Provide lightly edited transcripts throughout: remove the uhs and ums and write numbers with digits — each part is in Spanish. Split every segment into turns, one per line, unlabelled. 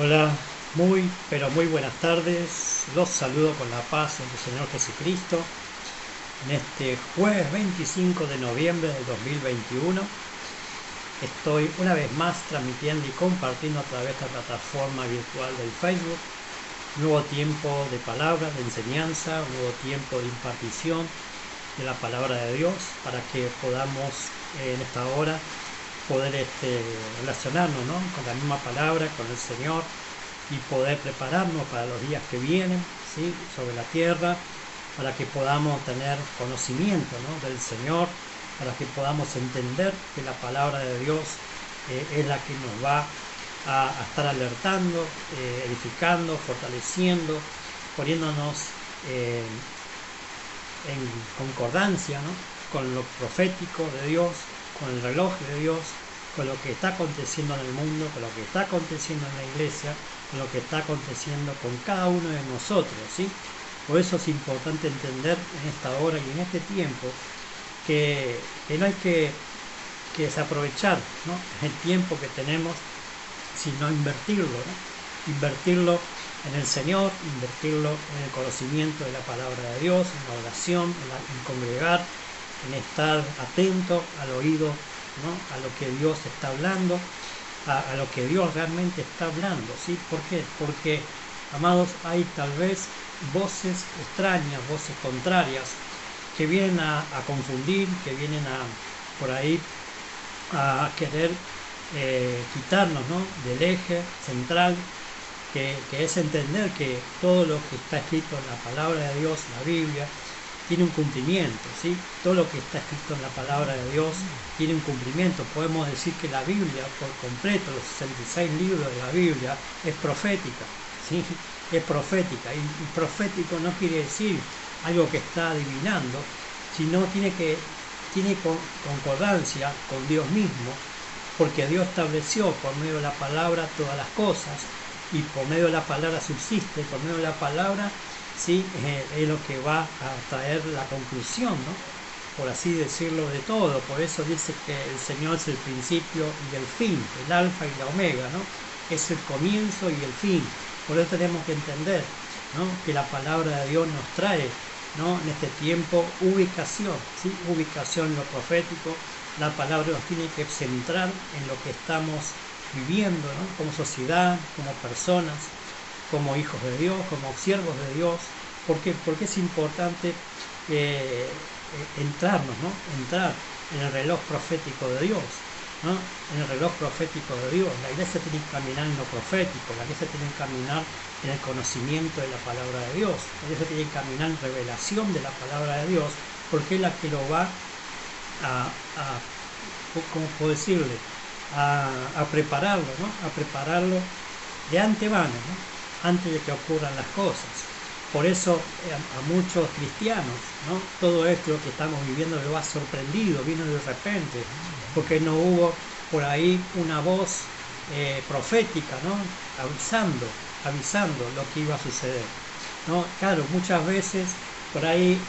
Hola, pero muy buenas tardes. Los saludo con la paz del Señor Jesucristo en este jueves 25 de noviembre del 2021. Estoy una vez más transmitiendo y compartiendo a través de esta plataforma virtual del Facebook. Nuevo tiempo de palabra, de enseñanza, un nuevo tiempo de impartición de la palabra de Dios para que podamos en esta hora poder relacionarnos, ¿no?, con la misma palabra, con el Señor, y poder prepararnos para los días que vienen, ¿sí?, sobre la tierra, para que podamos tener conocimiento, ¿no?, del Señor, para que podamos entender que la palabra de Dios es la que nos va a estar alertando, edificando, fortaleciendo, poniéndonos eh, en concordancia, ¿no?, con lo profético de Dios, con el reloj de Dios, con lo que está aconteciendo en el mundo, con lo que está aconteciendo en la iglesia, con lo que está aconteciendo con cada uno de nosotros, ¿sí? Por eso es importante entender en esta hora y en este tiempo que no hay que desaprovechar, ¿no?, el tiempo que tenemos, sino invertirlo, ¿no?, invertirlo en el Señor, invertirlo en el conocimiento de la palabra de Dios, en la oración, en congregar, en estar atento al oído, ¿no?, a lo que Dios está hablando, a lo que Dios realmente está hablando, ¿sí? ¿Por qué? Porque, amados, hay tal vez voces extrañas, voces contrarias, que vienen a confundir, que vienen por ahí a querer quitarnos, ¿no?, del eje central, que es entender que todo lo que está escrito en la palabra de Dios, la Biblia, tiene un cumplimiento, ¿sí? Todo lo que está escrito en la palabra de Dios tiene un cumplimiento. Podemos decir que la Biblia por completo, los 66 libros de la Biblia, es profética, ¿sí? Es profética. Y profético no quiere decir algo que está adivinando, sino tiene concordancia con Dios mismo, porque Dios estableció por medio de la palabra todas las cosas, y por medio de la palabra subsiste, por medio de la palabra, ¿sí?, es lo que va a traer la conclusión, ¿no?, por así decirlo, de todo. Por eso dice que el Señor es el principio y el fin, el alfa y la omega, ¿no? Es el comienzo y el fin. Por eso tenemos que entender, ¿no?, que la palabra de Dios nos trae, ¿no?, en este tiempo ubicación, ¿sí?, ubicación en lo profético. La palabra nos tiene que centrar en lo que estamos viviendo, ¿no?, como sociedad, como personas, como hijos de Dios, como siervos de Dios. ¿Por qué? Porque es importante entrarnos, ¿no?, entrar en el reloj profético de Dios, ¿no?, en el reloj profético de Dios. La iglesia tiene que caminar en lo profético, la iglesia tiene que caminar en el conocimiento de la palabra de Dios, la iglesia tiene que caminar en revelación de la palabra de Dios, porque es la que lo va a ¿cómo puedo decirle?, a prepararlo, ¿no?, a prepararlo de antemano, ¿no?, antes de que ocurran las cosas. Por eso a muchos cristianos, ¿no?, todo esto que estamos viviendo les ha sorprendido, vino de repente, porque no hubo por ahí una voz profética, ¿no?, avisando lo que iba a suceder, ¿no? Claro, muchas veces por ahí,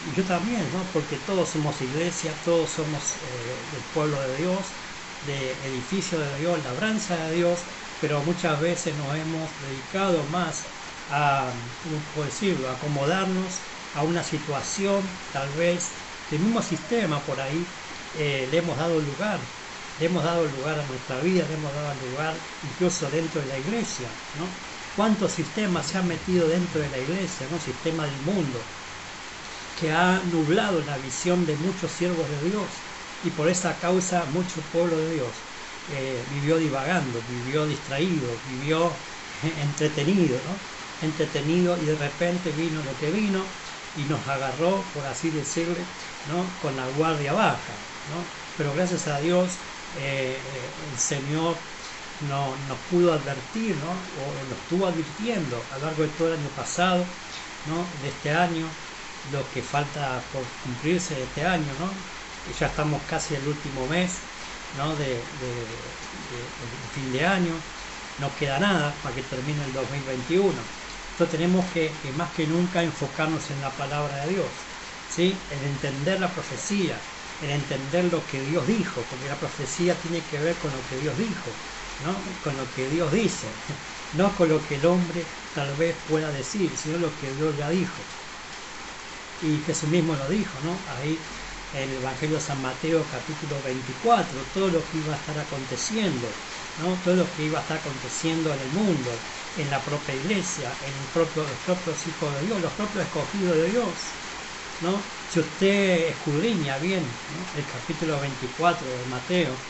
y yo también, ¿no?, porque todos somos iglesia, todos somos del pueblo de Dios, de edificio de Dios, labranza de Dios, pero muchas veces nos hemos dedicado más a, ¿cómo puedo decirlo?, a acomodarnos a una situación, tal vez, del mismo sistema por ahí. Le hemos dado lugar, a nuestra vida, le hemos dado lugar incluso dentro de la iglesia, ¿no? ¿Cuántos sistemas se han metido dentro de la iglesia, ¿no?, sistema del mundo, que ha nublado la visión de muchos siervos de Dios, y por esa causa mucho pueblo de Dios vivió divagando, vivió distraído, vivió entretenido, ¿no?, entretenido, y de repente vino lo que vino y nos agarró, por así decirle, ¿no?, con la guardia baja, ¿no? Pero gracias a Dios el Señor nos pudo advertir, ¿no?, o nos estuvo advirtiendo a lo largo de todo el año pasado, ¿no?, de este año, lo que falta por cumplirse de este año, ¿no? Y ya estamos casi el último mes, ¿no?, de fin de año. No queda nada para que termine el 2021. Entonces tenemos que más que nunca enfocarnos en la palabra de Dios, ¿sí?, en entender la profecía, en entender lo que Dios dijo, porque la profecía tiene que ver con lo que Dios dijo. ¿no? Con lo que Dios dice, no con lo que el hombre tal vez pueda decir, sino lo que Dios ya dijo. Y Jesús mismo lo dijo, ¿no? Ahí en el Evangelio de San Mateo capítulo 24, todo lo que iba a estar aconteciendo, ¿no? Todo lo que iba a estar aconteciendo en el mundo, en la propia iglesia, en los propios hijos de Dios, los propios escogidos de Dios, ¿no? Si usted escudriña bien, ¿no?, el capítulo 24 de Mateo,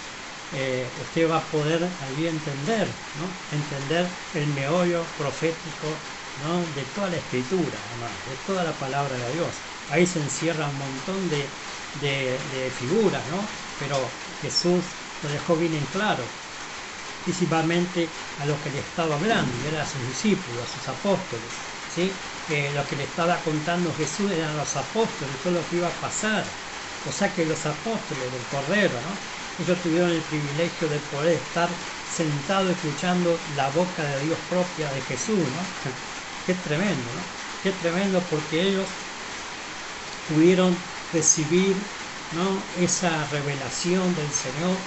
usted va a poder ahí entender, ¿no?, entender el meollo profético, ¿no?, de toda la escritura, ¿no?, de toda la palabra de Dios. Ahí se encierra un montón de figuras, ¿no? Pero Jesús lo dejó bien en claro, principalmente a los que le estaba hablando, y eran a sus discípulos, a sus apóstoles, ¿sí? Lo que le estaba contando Jesús eran los apóstoles, todo lo que iba a pasar. O sea que los apóstoles del Cordero, ¿no?, ellos tuvieron el privilegio de poder estar sentados escuchando la boca de Dios propia de Jesús, ¿no? Qué tremendo, ¿no? Qué tremendo, porque ellos pudieron recibir, ¿no?, esa revelación del Señor,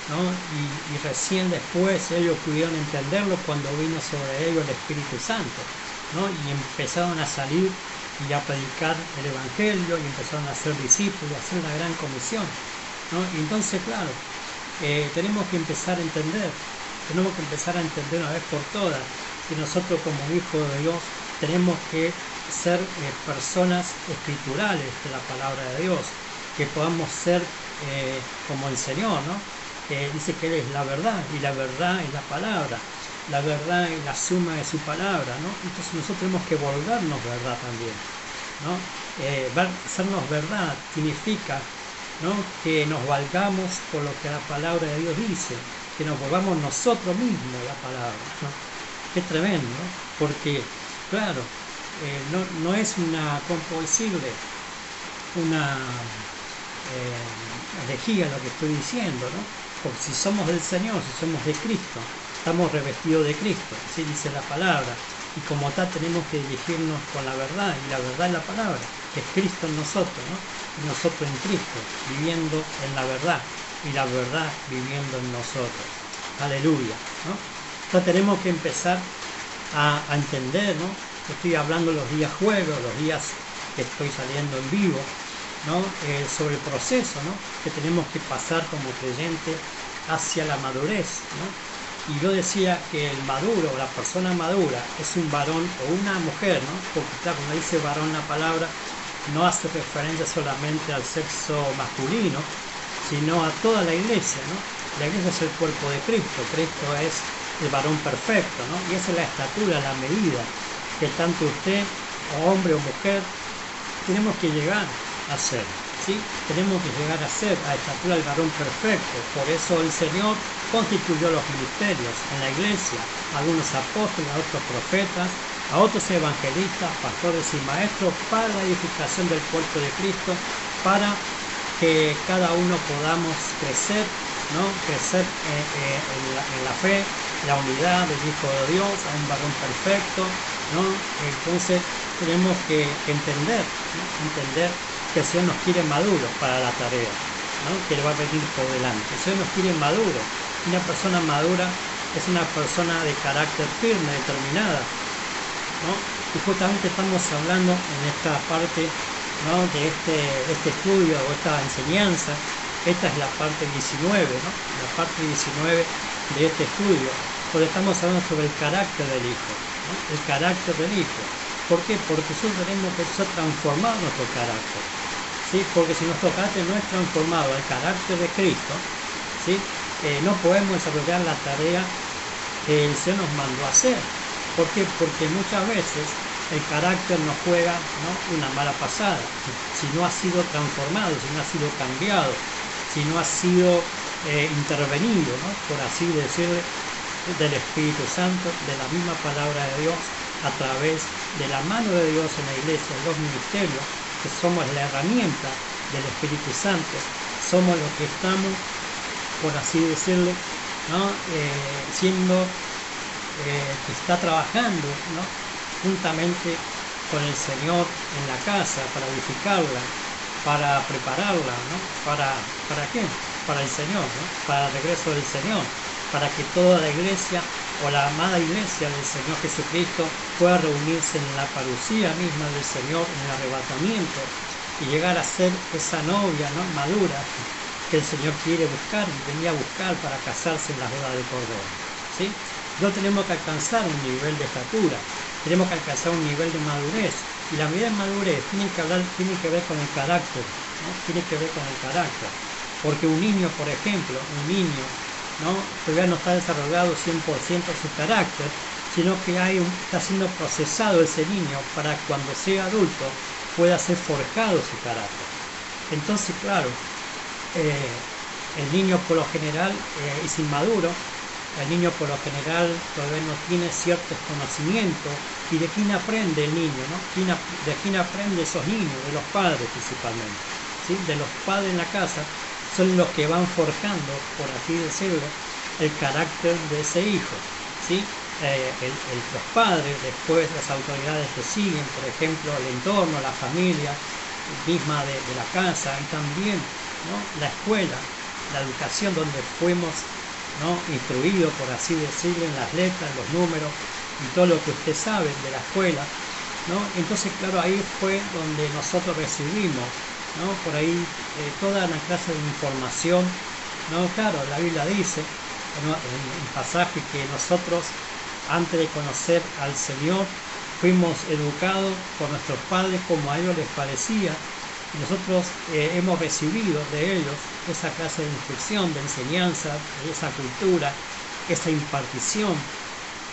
¿no? Y recién después ellos pudieron entenderlo cuando vino sobre ellos el Espíritu Santo, ¿no? Y empezaron a salir y a predicar el Evangelio, y empezaron a ser discípulos, a hacer la gran comisión, ¿no? Y entonces, claro, tenemos que empezar a entender una vez por todas que nosotros como hijos de Dios tenemos que ser personas escriturales de la palabra de Dios, que podamos ser como el Señor, ¿no? Dice que Él es la verdad, y la verdad es la palabra, la verdad es la suma de su palabra, ¿no? Entonces nosotros tenemos que volvernos verdad también, ¿no? Sernos verdad significa, ¿no?, que nos valgamos por lo que la palabra de Dios dice, que nos volvamos nosotros mismos la palabra, ¿no? Qué tremendo, ¿no? Porque, claro, no es una, ¿cómo puedo decirle?, una herejía lo que estoy diciendo, ¿no? Porque si somos del Señor, si somos de Cristo, estamos revestidos de Cristo, así dice la palabra, y como tal tenemos que dirigirnos con la verdad, y la verdad es la palabra, que es Cristo en nosotros, ¿no? Y nosotros en Cristo, viviendo en la verdad, y la verdad viviendo en nosotros. Aleluya, ¿no? Entonces tenemos que empezar a entender, ¿no? Estoy hablando los días jueves, los días que estoy saliendo en vivo, ¿no? Sobre el proceso, ¿no?, que tenemos que pasar como creyente hacia la madurez, ¿no? Y yo decía que el maduro, la persona madura, es un varón o una mujer, ¿no? Porque claro, cuando dice varón la palabra, no hace referencia solamente al sexo masculino, sino a toda la iglesia, ¿no? La iglesia es el cuerpo de Cristo, Cristo es el varón perfecto, ¿no? Y esa es la estatura, la medida que tanto usted, o hombre o mujer, tenemos que llegar a ser, ¿sí? Tenemos que llegar a ser a la estatura del varón perfecto. Por eso el Señor constituyó los ministerios en la iglesia, a algunos apóstoles, a otros profetas, a otros evangelistas, pastores y maestros, para la edificación del cuerpo de Cristo, para que cada uno podamos crecer, ¿no?, crecer en la fe, la unidad del Hijo de Dios, a un varón perfecto, ¿no? Entonces tenemos que entender, ¿no?, entender que el Señor nos quiere maduros para la tarea, ¿no?, que le va a venir por delante. El Señor nos quiere maduros. Una persona madura es una persona de carácter firme, determinada, ¿no? Y justamente estamos hablando en esta parte, ¿no?, de este estudio o esta enseñanza. Esta es la parte 19, ¿no?, la parte 19 de este estudio, porque estamos hablando sobre el carácter del Hijo, ¿no?, el carácter del Hijo. ¿Por qué? Porque nosotros tenemos que ser transformado nuestro carácter, ¿sí? Porque si nuestro carácter no es transformado al carácter de Cristo, ¿sí?, no podemos desarrollar la tarea que el Señor nos mandó a hacer. ¿Por qué? Porque muchas veces el carácter nos juega, ¿no?, una mala pasada, si no ha sido transformado, si no ha sido cambiado, si no ha sido intervenido, ¿no?, por así decirlo, del Espíritu Santo, de la misma palabra de Dios, a través de la mano de Dios en la iglesia, en los ministerios, que somos la herramienta del Espíritu Santo, somos los que estamos, por así decirlo, ¿no?, siendo que está trabajando, ¿no?, juntamente con el Señor en la casa para edificarla, para prepararla, ¿no?, ¿para qué? Para el Señor, ¿no?, para el regreso del Señor, para que toda la iglesia o la amada iglesia del Señor Jesucristo pueda reunirse en la parucía misma del Señor, en el arrebatamiento, y llegar a ser esa novia, ¿no?, madura que el Señor quiere buscar y venía a buscar para casarse en la boda de Cordero, ¿sí? No tenemos que alcanzar un nivel de estatura, tenemos que alcanzar un nivel de madurez, y la medida de madurez tiene que ver con el carácter, ¿no? Tiene que ver con el carácter, porque un niño, por ejemplo, ¿no?, todavía no está desarrollado 100% su carácter, sino que está siendo procesado ese niño para cuando sea adulto pueda ser forjado su carácter. Entonces, claro, el niño por lo general es inmaduro, el niño por lo general todavía no tiene ciertos conocimientos. ¿Y de quién aprende el niño, no? ¿De quién aprende esos niños? De los padres principalmente, ¿sí? De los padres en la casa son los que van forjando, por así decirlo, el carácter de ese hijo, ¿sí? Los padres, después las autoridades que siguen, por ejemplo, el entorno, la familia misma de la casa, y también, ¿no?, la escuela, la educación donde fuimos, ¿no?, instruidos, por así decirlo, en las letras, los números y todo lo que usted sabe de la escuela, ¿no? Entonces, claro, ahí fue donde nosotros recibimos, ¿no?, por ahí toda una clase de información, ¿no? Claro, la Biblia dice, ¿no?, en un pasaje, que nosotros, antes de conocer al Señor, fuimos educados por nuestros padres como a ellos les parecía, y nosotros hemos recibido de ellos esa clase de instrucción, de enseñanza, de esa cultura, esa impartición,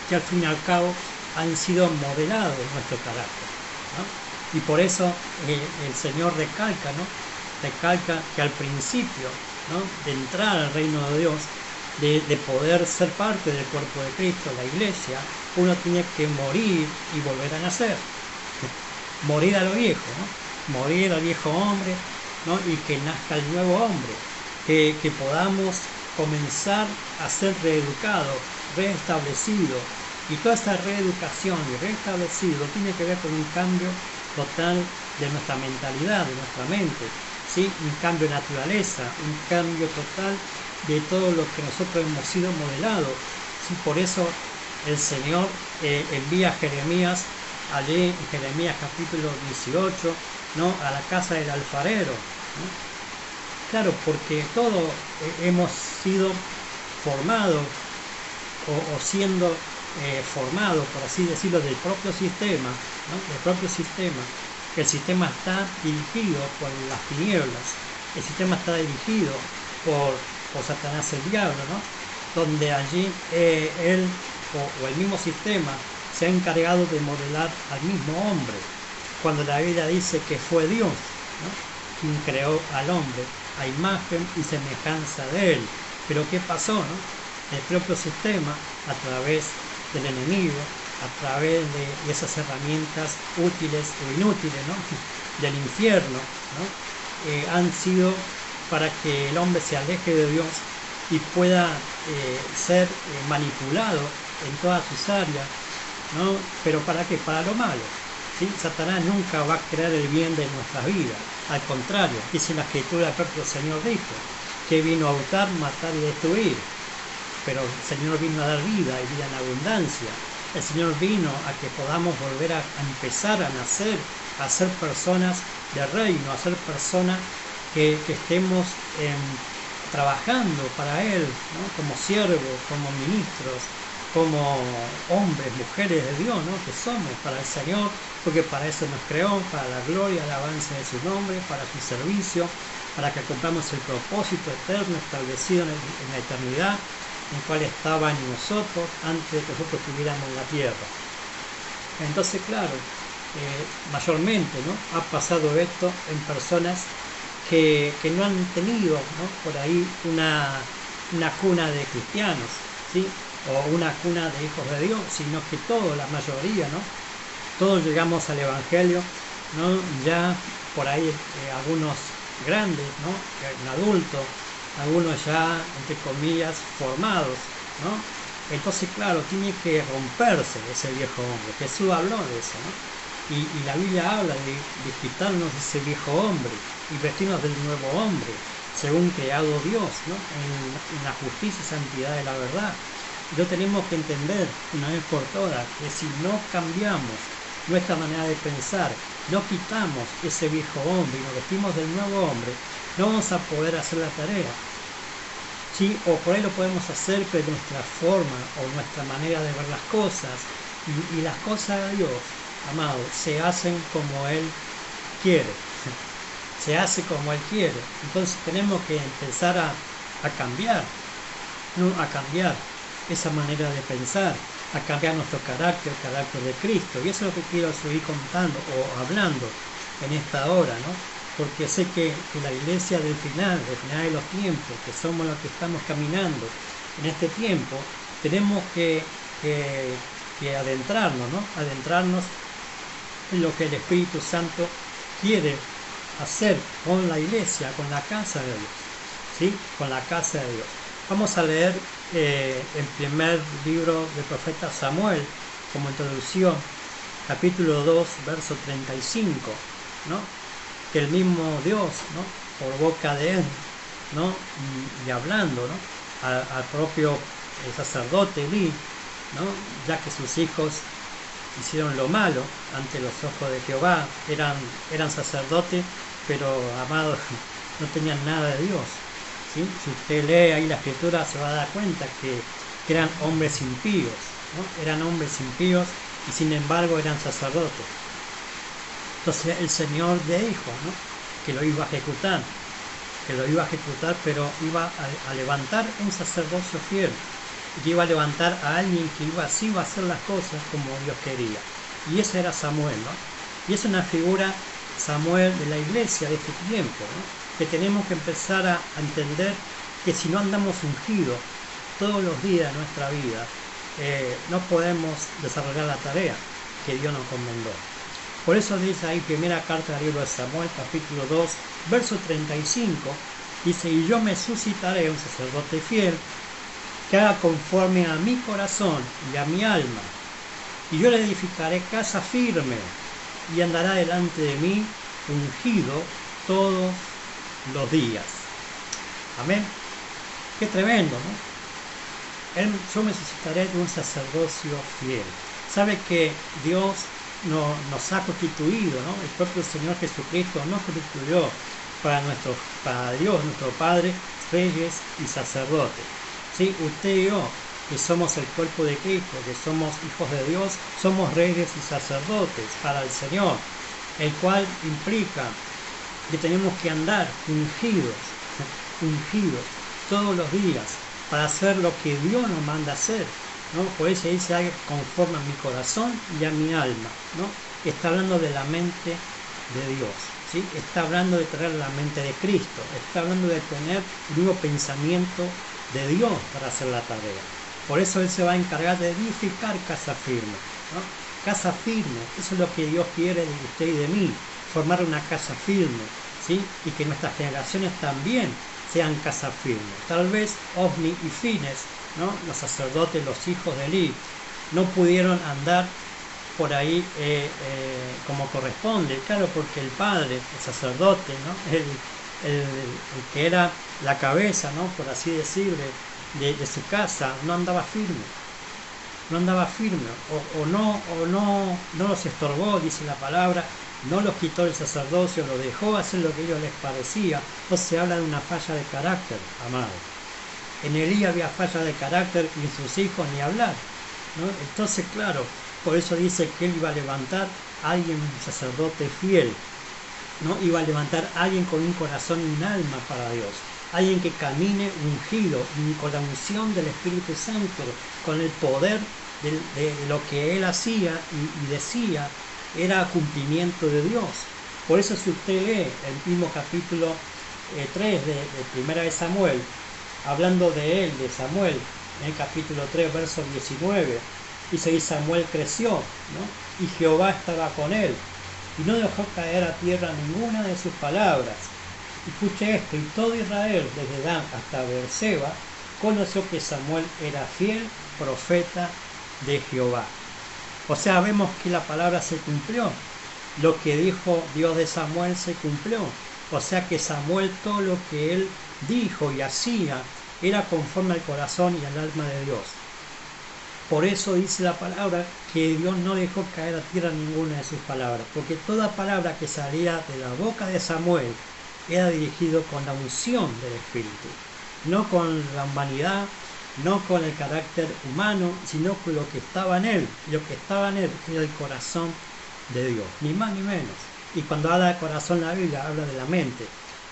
que al fin y al cabo han sido modelados en nuestro carácter, ¿no? Y por eso el Señor recalca, ¿no?, recalca que al principio, ¿no?, de entrar al reino de Dios, de poder ser parte del cuerpo de Cristo, la iglesia, uno tiene que morir y volver a nacer. Morir a lo viejo, ¿no?, morir al viejo hombre, ¿no?, y que nazca el nuevo hombre, que podamos comenzar a ser reeducados, reestablecidos, y toda esta reeducación y reestablecido tiene que ver con un cambio total de nuestra mentalidad, de nuestra mente, ¿sí? Un cambio de naturaleza, un cambio total de todo lo que nosotros hemos sido modelados, ¿sí? Por eso el Señor envía a Jeremías, allí en Jeremías capítulo 18, ¿no?, a la casa del alfarero, ¿no? Claro, porque todos hemos sido formados o siendo formados, por así decirlo, del propio sistema, ¿no?, del propio sistema. El sistema está dirigido por las tinieblas, el sistema está dirigido por Satanás, el diablo, ¿no?, donde allí él o el mismo sistema se ha encargado de modelar al mismo hombre, cuando la Biblia dice que fue Dios, ¿no?, quien creó al hombre a imagen y semejanza de él. Pero ¿qué pasó, no? El propio sistema, a través del enemigo, a través de esas herramientas útiles o inútiles, ¿no?, del infierno, ¿no?, han sido para que el hombre se aleje de Dios y pueda ser manipulado en todas sus áreas, ¿no? Pero ¿para qué? Para lo malo, ¿sí? Satanás nunca va a crear el bien de nuestras vidas, al contrario, dice la Escritura, el propio Señor dijo que vino a hurtar, matar y destruir, pero el Señor vino a dar vida y vida en abundancia. El Señor vino a que podamos volver a empezar a nacer, a ser personas de reino, a ser personas que estemos trabajando para Él, ¿no?, como siervos, como ministros, como hombres, mujeres de Dios, ¿no?, que somos para el Señor, porque para eso nos creó, para la gloria, alabanza de su nombre, para su servicio, para que cumplamos el propósito eterno establecido en la eternidad, en el cual estaba en nosotros antes de que nosotros estuviéramos en la tierra. Entonces, claro, mayormente, ¿no?, ha pasado esto en personas que no han tenido, ¿no?, por ahí una cuna de cristianos, ¿sí?, o una cuna de hijos de Dios, sino que todos, la mayoría, ¿no?, todos llegamos al Evangelio, ¿no?, ya por ahí algunos grandes, ¿no?, adultos, algunos ya, entre comillas, formados, ¿no? Entonces, claro, tiene que romperse ese viejo hombre. Jesús habló de eso, ¿no? Y la Biblia habla de quitarnos ese viejo hombre y vestirnos del nuevo hombre, según creado Dios, ¿no? En la justicia y santidad de la verdad. Lo tenemos que entender una vez por todas, que si no cambiamos nuestra manera de pensar, no quitamos ese viejo hombre y nos vestimos del nuevo hombre, no vamos a poder hacer la tarea. Sí, o por ahí lo podemos hacer, pero nuestra forma o nuestra manera de ver las cosas y las cosas de Dios, amado, se hacen como Él quiere. Se hace como Él quiere. Entonces tenemos que empezar a cambiar, ¿no? A cambiar esa manera de pensar, a cambiar nuestro carácter, el carácter de Cristo. Y eso es lo que quiero seguir contando o hablando en esta hora, ¿no? Porque sé que la iglesia del final de los tiempos, que somos los que estamos caminando en este tiempo, tenemos que adentrarnos, ¿no? Adentrarnos en lo que el Espíritu Santo quiere hacer con la iglesia, con la casa de Dios, ¿sí? Con la casa de Dios. Vamos a leer el primer libro del profeta Samuel como introducción, capítulo 2, verso 35, ¿no? Que el mismo Dios, ¿no? Por boca de él, ¿no? Y hablando, ¿no? Al propio sacerdote Elí, ¿no? Ya que sus hijos hicieron lo malo ante los ojos de Jehová, eran sacerdotes, pero amados, no tenían nada de Dios, ¿sí? Si usted lee ahí la escritura se va a dar cuenta que eran hombres impíos, ¿no? Eran hombres impíos y sin embargo eran sacerdotes. Entonces el Señor le dijo, ¿no? Que lo iba a ejecutar, pero iba a levantar un sacerdocio fiel, que iba a levantar a alguien que iba a hacer las cosas como Dios quería. Y ese era Samuel, ¿no? Y es una figura, Samuel, de la iglesia de este tiempo, ¿no? Que tenemos que empezar a entender que si no andamos ungidos todos los días de nuestra vida, no podemos desarrollar la tarea que Dios nos encomendó. Por eso dice ahí, primera carta del libro de Samuel, capítulo 2, verso 35, dice: y yo me suscitaré un sacerdote fiel, que haga conforme a mi corazón y a mi alma, y yo le edificaré casa firme, y andará delante de mí ungido todos los días. Amén. Qué tremendo, ¿no? Yo me suscitaré de un sacerdocio fiel. Sabe que Dios nos ha constituido, ¿no? El propio Señor Jesucristo nos constituyó para Dios, nuestro Padre, reyes y sacerdotes. ¿Sí? Usted y yo, que somos el cuerpo de Cristo, que somos hijos de Dios, somos reyes y sacerdotes para el Señor, el cual implica que tenemos que andar ungidos todos los días para hacer lo que Dios nos manda hacer, ¿no? Por eso dice: haga conforme a mi corazón y a mi alma, ¿no? Está hablando de la mente de Dios, ¿sí? Está hablando de tener la mente de Cristo, está hablando de tener el mismo pensamiento de Dios para hacer la tarea. Por eso Él se va a encargar de edificar casa firme, ¿no? Casa firme, eso es lo que Dios quiere de usted y de mí, formar una casa firme, ¿sí? Y que nuestras generaciones también sean casa firme. Tal vez Ofni y Fines, ¿no? Los sacerdotes, los hijos de Elí, no pudieron andar por ahí como corresponde, claro, porque el padre, el sacerdote, ¿no? El que era la cabeza, ¿no? Por así decirlo, de su casa, no andaba firme, o no los estorbó, dice la palabra, no los quitó el sacerdocio, los dejó hacer lo que a ellos les parecía. Entonces se habla de una falla de carácter, amado. En Elí había falla de carácter y en sus hijos ni hablar, ¿no? Entonces, claro, por eso dice que él iba a levantar a alguien, un sacerdote fiel, ¿no? Iba a levantar a alguien con un corazón y un alma para Dios, alguien que camine ungido, con la unción del Espíritu Santo, con el poder de lo que él hacía y decía, era cumplimiento de Dios. Por eso si usted lee el mismo capítulo 3 de Primera de Samuel, hablando de él, de Samuel, en el capítulo 3, verso 19, dice: y Samuel creció, ¿no? Y Jehová estaba con él, y no dejó caer a tierra ninguna de sus palabras. Escuche esto: y todo Israel, desde Dan hasta Beerseba, conoció que Samuel era fiel profeta de Jehová. O sea, vemos que la palabra se cumplió. Lo que dijo Dios de Samuel se cumplió. O sea que Samuel, todo lo que él dijo y hacía era conforme al corazón y al alma de Dios. Por eso dice la palabra que Dios no dejó caer a tierra ninguna de sus palabras, porque toda palabra que salía de la boca de Samuel era dirigido con la unción del Espíritu, no con la humanidad, no con el carácter humano, sino con lo que estaba en él. Lo que estaba en él era el corazón de Dios, ni más ni menos. Y cuando habla de corazón la Biblia, habla de la mente,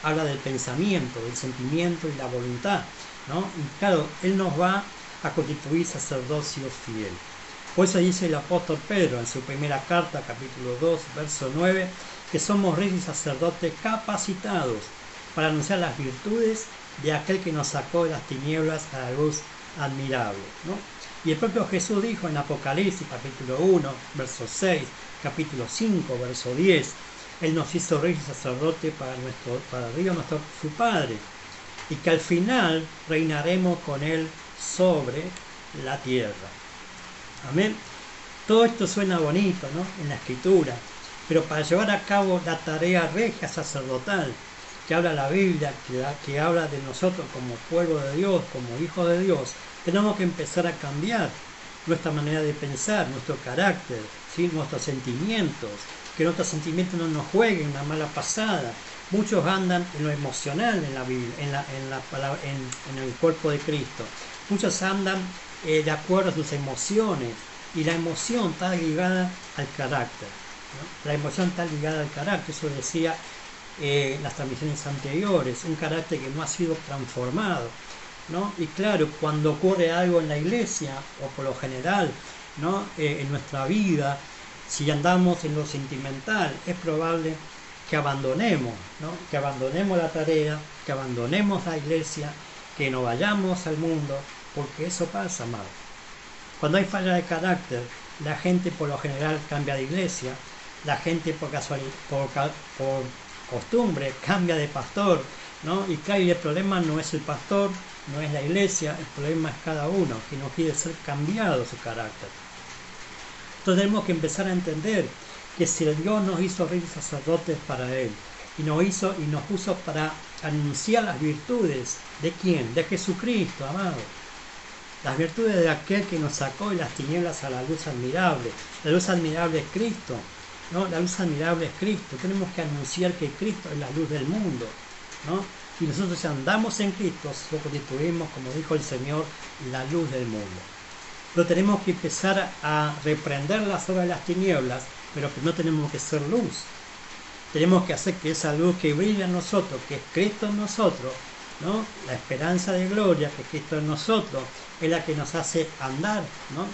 habla del pensamiento, del sentimiento y la voluntad, ¿no? Y claro, él nos va a constituir sacerdocio fiel. Por eso dice el apóstol Pedro en su primera carta, capítulo 2, verso 9, que somos reyes y sacerdotes capacitados para anunciar las virtudes de aquel que nos sacó de las tinieblas a la luz admirable, ¿no? Y el propio Jesús dijo en Apocalipsis, capítulo 1, verso 6, capítulo 5, verso 10, Él nos hizo reyes y sacerdotes para Dios su Padre, y que al final reinaremos con Él sobre la tierra. Amén. Todo esto suena bonito, ¿no?, en la Escritura, pero para llevar a cabo la tarea regia sacerdotal que habla la Biblia, que habla de nosotros como pueblo de Dios, como hijos de Dios, tenemos que empezar a cambiar nuestra manera de pensar, nuestro carácter, ¿sí?, nuestros sentimientos, que nuestros sentimientos no nos jueguen una mala pasada. Muchos andan en lo emocional en la Biblia, en el cuerpo de Cristo. Muchos andan de acuerdo a sus emociones, y la emoción está ligada al carácter, ¿no? La emoción está ligada al carácter, eso decía las transmisiones anteriores, un carácter que no ha sido transformado, ¿no? Y claro, cuando ocurre algo en la iglesia, o por lo general, ¿no?, en nuestra vida, si andamos en lo sentimental, es probable que abandonemos, ¿no?, que abandonemos la tarea, que abandonemos la iglesia, que no vayamos al mundo, porque eso pasa, amado. Cuando hay falla de carácter, la gente por lo general cambia de iglesia, la gente por costumbre cambia de pastor, ¿no? Y claro, el problema no es el pastor, no es la iglesia, el problema es cada uno, que no quiere ser cambiado su carácter. Entonces tenemos que empezar a entender que si Dios nos hizo reyes sacerdotes para Él, y nos puso para anunciar las virtudes, ¿de quién? De Jesucristo, amado. Las virtudes de aquel que nos sacó de las tinieblas a la luz admirable. La luz admirable es Cristo, ¿no? La luz admirable es Cristo. Tenemos que anunciar que Cristo es la luz del mundo, ¿no? Y nosotros, si andamos en Cristo, lo constituimos, como dijo el Señor, la luz del mundo. Pero tenemos que empezar a reprender las obras de las tinieblas, pero que no tenemos que ser luz. Tenemos que hacer que esa luz que brilla en nosotros, que es Cristo en nosotros, ¿no?, la esperanza de gloria que Cristo en nosotros, es la que nos hace andar, ¿no?,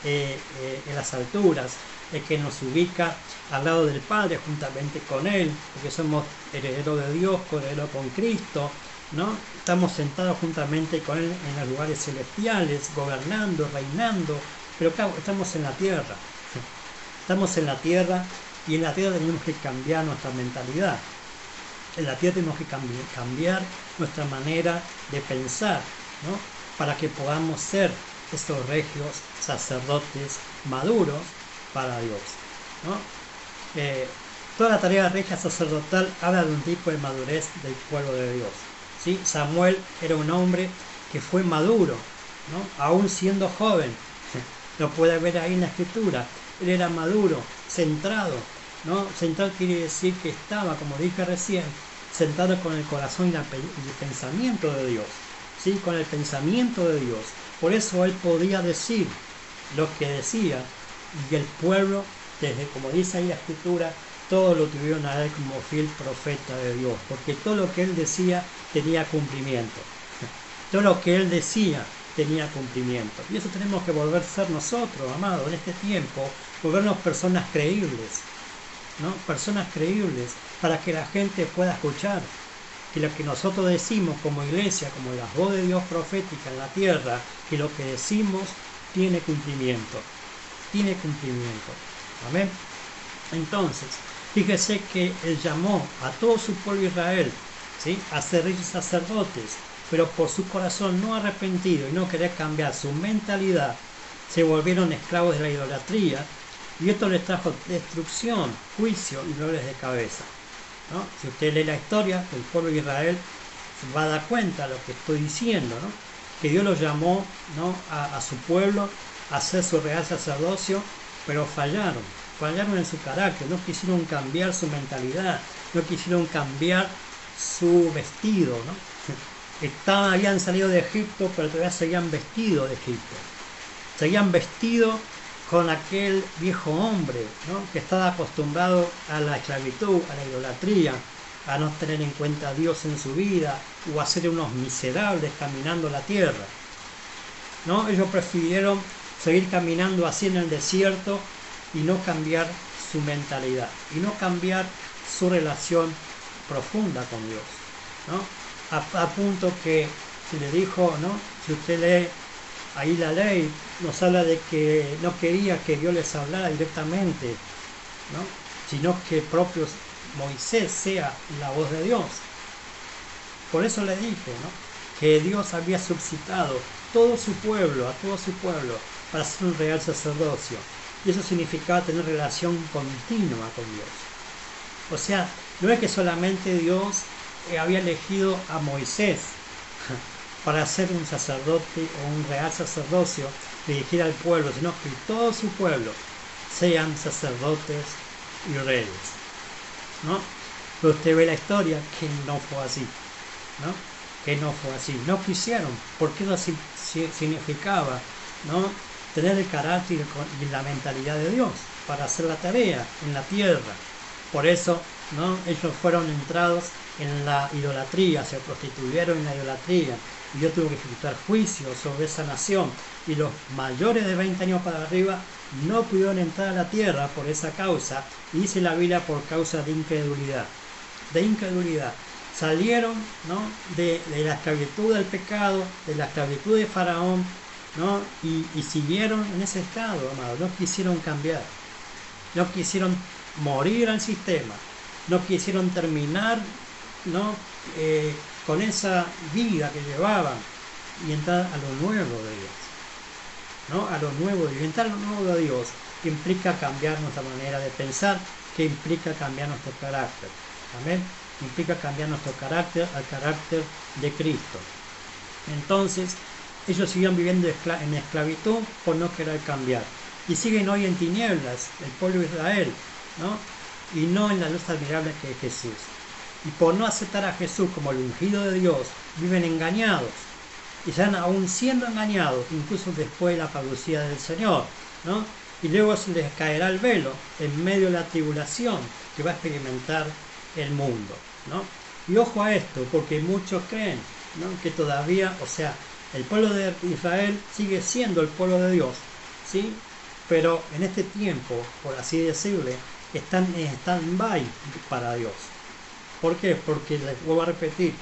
en las alturas, es que nos ubica al lado del Padre juntamente con Él, porque somos herederos de Dios, coherederos con Cristo, ¿no? Estamos sentados juntamente con Él en los lugares celestiales, gobernando, reinando, pero claro, estamos en la tierra. Estamos en la tierra, y en la tierra tenemos que cambiar nuestra mentalidad. En la tierra tenemos que cambiar nuestra manera de pensar, ¿no?, para que podamos ser estos regios sacerdotes maduros para Dios, ¿no? Toda la tarea regia sacerdotal habla de un tipo de madurez del pueblo de Dios, ¿sí? Samuel era un hombre que fue maduro, ¿no?, aún siendo joven. Lo puede ver ahí en la Escritura. Él era maduro, centrado, ¿no? Centrado quiere decir que estaba, como dije recién, centrado con el corazón y el pensamiento de Dios, ¿sí?, con el pensamiento de Dios. Por eso él podía decir lo que decía, y el pueblo, desde, como dice ahí la Escritura, todos lo tuvieron a él como fiel profeta de Dios, porque todo lo que él decía tenía cumplimiento. Todo lo que él decía tenía cumplimiento. Y eso tenemos que volver a ser nosotros, amados, en este tiempo, volvernos personas creíbles, ¿no? Personas creíbles, para que la gente pueda escuchar que lo que nosotros decimos como iglesia, como la voz de Dios profética en la tierra, que lo que decimos tiene cumplimiento. Tiene cumplimiento. Amén. Entonces, fíjese que Él llamó a todo su pueblo Israel, ¿sí?, a ser reyes sacerdotes, pero por su corazón no arrepentido y no querer cambiar su mentalidad, se volvieron esclavos de la idolatría, y esto les trajo destrucción, juicio y dolores de cabeza. ¿no? Si usted lee la historia del pueblo de Israel, se va a dar cuenta de lo que estoy diciendo, ¿no? Que Dios los llamó, ¿no? a su pueblo a hacer su real sacerdocio, pero fallaron en su carácter, no quisieron cambiar su mentalidad, no quisieron cambiar su vestido, ¿no? Habían salido de Egipto, pero todavía seguían vestidos de Egipto, seguían vestidos con aquel viejo hombre, ¿no? Que estaba acostumbrado a la esclavitud, a la idolatría, a no tener en cuenta a Dios en su vida, o a ser unos miserables caminando la tierra, ¿no? Ellos prefirieron seguir caminando así en el desierto y no cambiar su mentalidad, y no cambiar su relación profunda con Dios, ¿no? A punto que se le dijo, ¿no? Si usted lee ahí la ley, nos habla de que no quería que Dios les hablara directamente, ¿no? Sino que propio Moisés sea la voz de Dios. Por eso le dije, ¿no? Que Dios había suscitado a todo su pueblo para ser un real sacerdocio, y eso significaba tener relación continua con Dios. O sea, no es que solamente Dios había elegido a Moisés para ser un sacerdote o un real sacerdocio, dirigir al pueblo, sino que todo su pueblo sean sacerdotes y reyes, ¿no? Pero usted ve la historia que no fue así, ¿no? Que no fue así, no quisieron, porque eso significaba, ¿no? Tener el carácter y la mentalidad de Dios para hacer la tarea en la tierra. Por eso, ¿no? Ellos fueron entrados en la idolatría, se prostituyeron en la idolatría, y Dios tuvo que ejecutar juicio sobre esa nación, y los mayores de 20 años para arriba no pudieron entrar a la tierra por esa causa, y dice la Biblia por causa de incredulidad. Salieron, ¿no? de la esclavitud del pecado, de la esclavitud de Faraón, ¿no? y siguieron en ese estado, amado. No quisieron cambiar, no quisieron morir al sistema, no quisieron terminar, ¿no? Con esa vida que llevaban, y entrar a lo nuevo de Dios, ¿no? A lo nuevo de Dios. Entrar a lo nuevo de Dios implica cambiar nuestra manera de pensar, que implica cambiar nuestro carácter. Amén. Implica cambiar nuestro carácter al carácter de Cristo. Entonces, ellos siguen viviendo en esclavitud por no querer cambiar, y siguen hoy en tinieblas, el pueblo de Israel, ¿no? Y no en la luz admirable que es Jesús. Y por no aceptar a Jesús como el ungido de Dios, viven engañados, y están aún siendo engañados, incluso después de la parucía del Señor, ¿no? Y luego se les caerá el velo en medio de la tribulación que va a experimentar el mundo, ¿no? Y ojo a esto, porque muchos creen, ¿no? Que todavía, o sea, el pueblo de Israel sigue siendo el pueblo de Dios, ¿sí? Pero en este tiempo, por así decirle, están en stand-by para Dios. ¿Por qué? Porque, les vuelvo a repetir,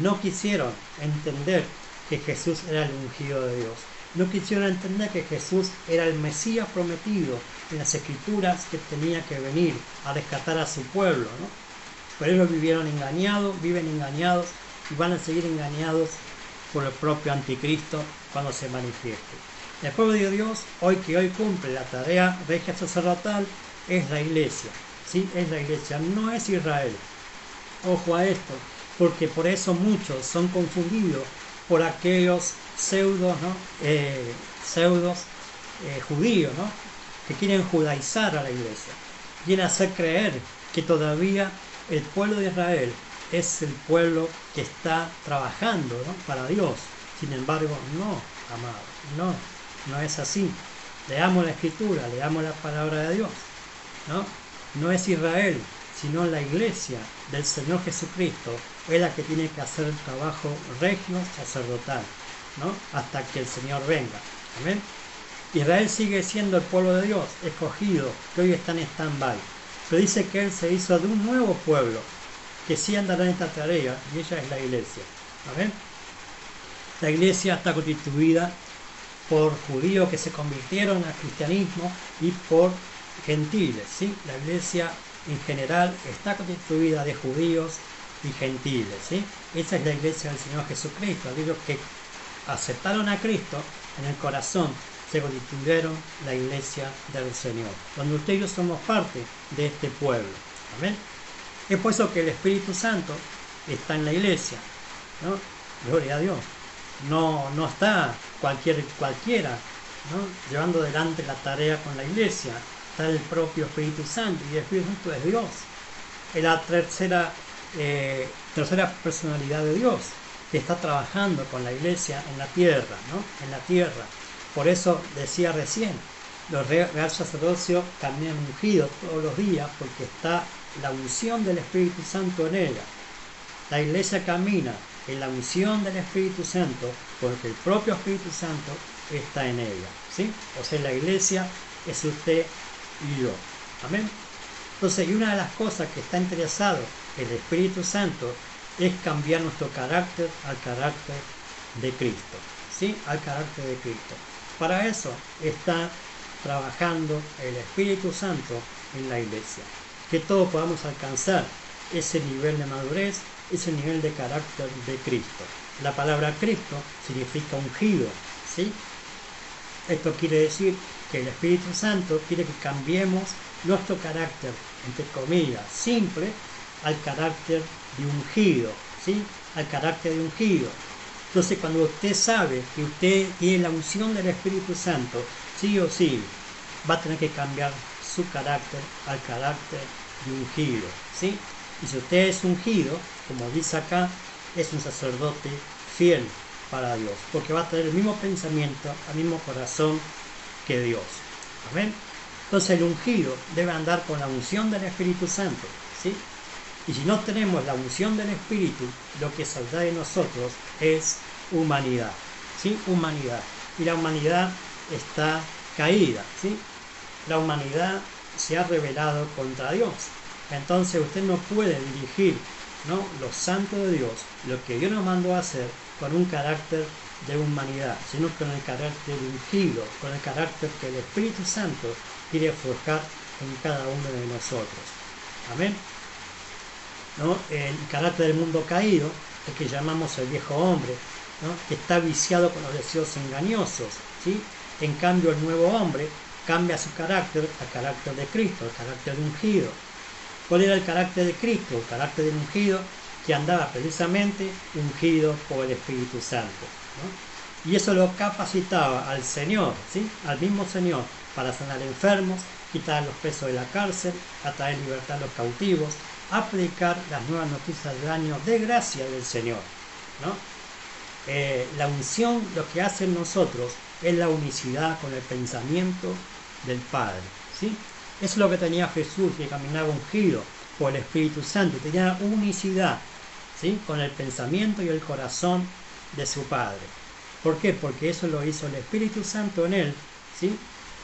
no quisieron entender que Jesús era el ungido de Dios. No quisieron entender que Jesús era el Mesías prometido en las Escrituras, que tenía que venir a rescatar a su pueblo, ¿no? Pero ellos vivieron engañados, viven engañados, y van a seguir engañados por el propio anticristo cuando se manifieste. El pueblo de Dios, hoy cumple la tarea regia sacerdotal, es la iglesia, ¿sí? Es la iglesia, no es Israel. Ojo a esto, porque por eso muchos son confundidos por aquellos pseudos, ¿no? Judíos, ¿no? Que quieren judaizar a la iglesia, quieren hacer creer que todavía el pueblo de Israel es el pueblo que está trabajando, ¿no? Para Dios. Sin embargo, no, amado, no es así. Leamos la Escritura, leamos la palabra de Dios, ¿no? No es Israel, sino la iglesia del Señor Jesucristo es la que tiene que hacer el trabajo regio sacerdotal, ¿no? Hasta que el Señor venga. Amén. Israel sigue siendo el pueblo de Dios, escogido, que hoy está en stand-by. Pero dice que Él se hizo de un nuevo pueblo, que sí andará en esta tarea, y ella es la iglesia. Amén. La iglesia está constituida por judíos que se convirtieron al cristianismo y por gentiles, ¿sí? La iglesia en general está constituida de judíos y gentiles, ¿sí? Esa es la iglesia del Señor Jesucristo. Aquellos que aceptaron a Cristo en el corazón se constituyeron la iglesia del Señor, donde usted y yo somos parte de este pueblo. Amén. Es por eso que el Espíritu Santo está en la iglesia, ¿no? Gloria a Dios. No está cualquiera, ¿no?, llevando adelante la tarea con la iglesia. Está el propio Espíritu Santo, y el Espíritu Santo es Dios. Es la tercera personalidad de Dios, que está trabajando con la iglesia en la tierra, ¿no? En la tierra. Por eso decía recién, los real sacerdocios caminan ungidos todos los días, porque está la unción del Espíritu Santo en ella. La iglesia camina en la unción del Espíritu Santo, porque el propio Espíritu Santo está en ella, ¿sí? O sea, la iglesia es usted y yo. Amén. Entonces, y una de las cosas que está interesado el Espíritu Santo es cambiar nuestro carácter al carácter de Cristo, ¿sí? Al carácter de Cristo. Para eso está trabajando el Espíritu Santo en la iglesia, que todos podamos alcanzar ese nivel de madurez, ese nivel de carácter de Cristo. La palabra Cristo significa ungido, ¿sí? Esto quiere decir que el Espíritu Santo quiere que cambiemos nuestro carácter, entre comillas, simple, al carácter de ungido, ¿sí? Al carácter de ungido. Entonces, cuando usted sabe que usted tiene la unción del Espíritu Santo, sí o sí, va a tener que cambiar su carácter al carácter de ungido, ¿sí? Y si usted es ungido, como dice acá, es un sacerdote fiel para Dios, porque va a tener el mismo pensamiento, el mismo corazón que Dios. Amén. Entonces el ungido debe andar con la unción del Espíritu Santo, ¿sí? Y si no tenemos la unción del Espíritu, lo que saldrá de nosotros es humanidad, ¿sí? Humanidad. Y la humanidad está caída, ¿sí? La humanidad se ha rebelado contra Dios. Entonces usted no puede dirigir, ¿no?, los santos de Dios, lo que Dios nos mandó a hacer, con un carácter de humanidad, sino con el carácter ungido, con el carácter que el Espíritu Santo quiere forjar en cada uno de nosotros. Amén. ¿No? El carácter del mundo caído, el que llamamos el viejo hombre, ¿no?, que está viciado con los deseos engañosos, ¿sí? En cambio, el nuevo hombre cambia su carácter al carácter de Cristo, al carácter de ungido. ¿Cuál era el carácter de Cristo? El carácter de ungido, que andaba precisamente ungido por el Espíritu Santo, ¿no? Y eso lo capacitaba al Señor, ¿sí?, al mismo Señor, para sanar enfermos, quitar a los presos de la cárcel, a traer libertad a los cautivos, a predicar las nuevas noticias del año de gracia del Señor, ¿no? La unción, lo que hace en nosotros es la unicidad con el pensamiento del Padre, ¿sí? Eso es lo que tenía Jesús, que caminaba ungido por el Espíritu Santo, tenía unicidad, ¿sí?, con el pensamiento y el corazón de su Padre. ¿Por qué? Porque eso lo hizo el Espíritu Santo en él, ¿sí?,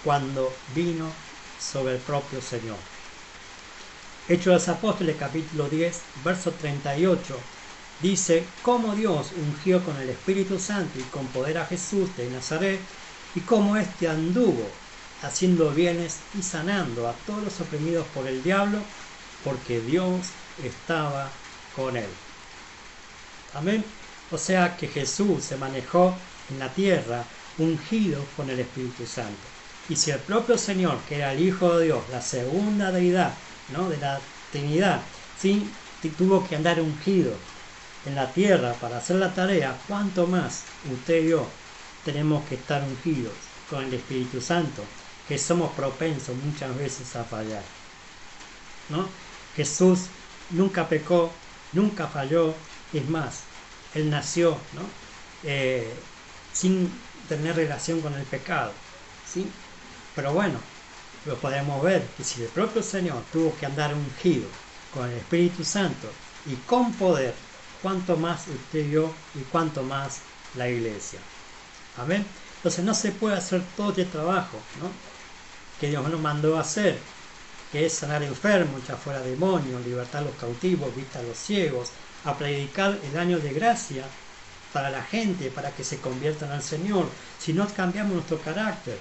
cuando vino sobre el propio Señor. Hechos de los Apóstoles, capítulo 10, verso 38, dice: cómo Dios ungió con el Espíritu Santo y con poder a Jesús de Nazaret, y cómo éste anduvo haciendo bienes y sanando a todos los oprimidos por el diablo, porque Dios estaba con él. Amén. O sea que Jesús se manejó en la tierra ungido con el Espíritu Santo. Y si el propio Señor, que era el Hijo de Dios, la segunda deidad, ¿no?, de la Trinidad, ¿sí?, tuvo que andar ungido en la tierra para hacer la tarea, ¿cuánto más usted y yo tenemos que estar ungidos con el Espíritu Santo, que somos propensos muchas veces a fallar, ¿no? Jesús nunca pecó, nunca falló, es más, él nació, ¿no?, sin tener relación con el pecado, ¿sí? Pero bueno, lo podemos ver que si el propio Señor tuvo que andar ungido con el Espíritu Santo y con poder, cuánto más usted y yo, y cuánto más la iglesia. Amén. Entonces no se puede hacer todo este trabajo, ¿no?, que Dios nos mandó a hacer, que es sanar enfermos, echar fuera demonios, libertar a los cautivos, vista a los ciegos, a predicar el año de gracia para la gente, para que se conviertan al Señor, si no cambiamos nuestro carácter,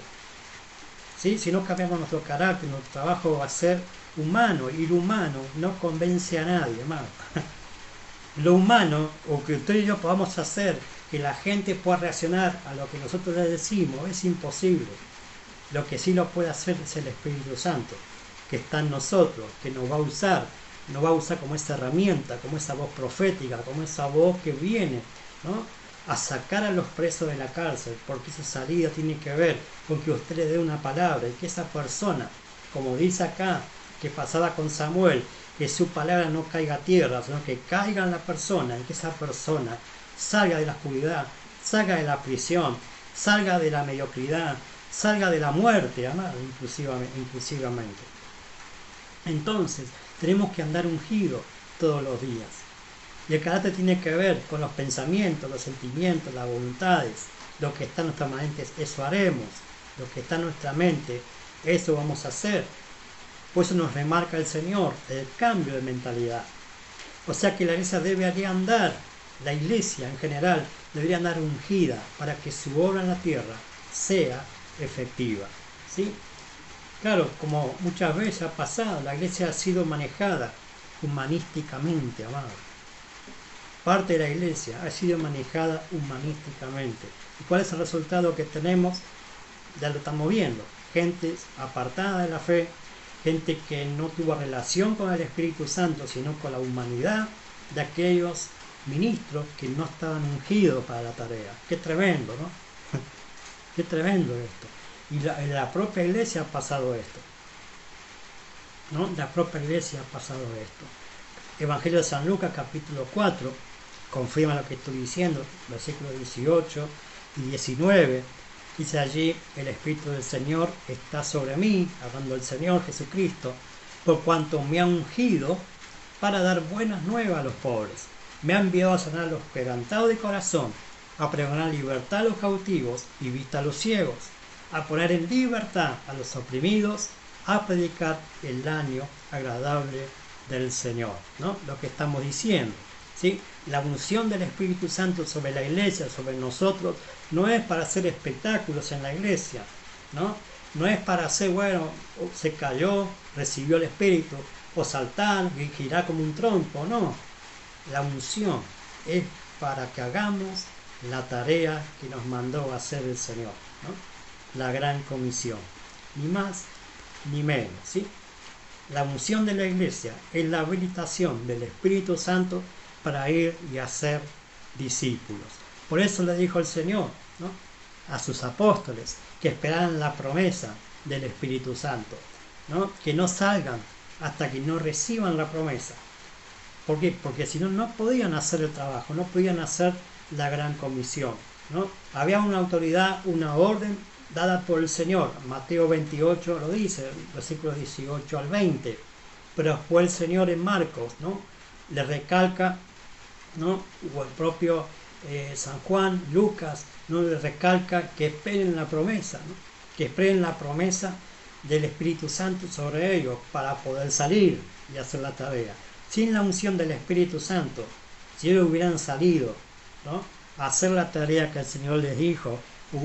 ¿sí? Si no cambiamos nuestro carácter, nuestro trabajo va a ser humano, y lo humano no convence a nadie, hermano. Lo humano, o que usted y yo podamos hacer que la gente pueda reaccionar a lo que nosotros le decimos, es imposible. Lo que sí lo puede hacer es el Espíritu Santo, que está en nosotros, que nos va a usar nos va a usar como esa herramienta, como esa voz profética, como esa voz que viene, ¿no?, a sacar a los presos de la cárcel, porque esa salida tiene que ver con que usted le dé una palabra y que esa persona, como dice acá, que pasaba con Samuel, que su palabra no caiga a tierra, sino que caiga en la persona y que esa persona salga de la oscuridad, salga de la prisión, salga de la mediocridad, salga de la muerte, amado, inclusivamente. Entonces, tenemos que andar ungidos todos los días. Y el carácter tiene que ver con los pensamientos, los sentimientos, las voluntades. Lo que está en nuestra mente, eso haremos. Lo que está en nuestra mente, eso vamos a hacer. Por eso nos remarca el Señor el cambio de mentalidad. O sea que la iglesia debería andar, la iglesia en general, debería andar ungida para que su obra en la tierra sea efectiva. ¿Sí? Claro, como muchas veces ha pasado, la iglesia ha sido manejada humanísticamente, amado. Parte de la iglesia ha sido manejada humanísticamente. ¿Y cuál es el resultado que tenemos? Ya lo estamos viendo. Gente apartada de la fe, gente que no tuvo relación con el Espíritu Santo, sino con la humanidad de aquellos ministros que no estaban ungidos para la tarea. Qué tremendo, ¿no? Qué tremendo esto. Y la propia iglesia ha pasado esto, ¿no? La propia iglesia ha pasado esto. Evangelio de San Lucas, capítulo 4, confirma lo que estoy diciendo, versículos 18 y 19. Dice allí: el Espíritu del Señor está sobre mí, hablando del Señor Jesucristo, por cuanto me ha ungido para dar buenas nuevas a los pobres. Me ha enviado a sanar a los quebrantados de corazón, a pregonar libertad a los cautivos y vista a los ciegos, a poner en libertad a los oprimidos, a predicar el año agradable del Señor, ¿no? Lo que estamos diciendo, ¿sí? La unción del Espíritu Santo sobre la iglesia, sobre nosotros, no es para hacer espectáculos en la iglesia, ¿no? No es para hacer, bueno, se cayó, recibió el Espíritu, o saltar y girar como un trompo, no. La unción es para que hagamos la tarea que nos mandó a hacer el Señor, ¿no? La gran comisión, ni más ni menos, ¿sí? La unción de la iglesia es la habilitación del Espíritu Santo para ir y hacer discípulos. Por eso le dijo el Señor, ¿no?, a sus apóstoles que esperaran la promesa del Espíritu Santo, ¿no?, que no salgan hasta que no reciban la promesa. ¿Por qué? Porque si no, no podían hacer el trabajo, no podían hacer la gran comisión, ¿no? Había una autoridad, una orden dada por el Señor. Mateo 28 lo dice, versículos 18 al 20. Pero después el Señor en Marcos, ¿no?, le recalca, ¿no?, o el propio San Juan, Lucas, ¿no?, le recalca que esperen la promesa, ¿no?, que esperen la promesa del Espíritu Santo sobre ellos para poder salir y hacer la tarea. Sin la unción del Espíritu Santo, si ellos hubieran salido, ¿no?, a hacer la tarea que el Señor les dijo,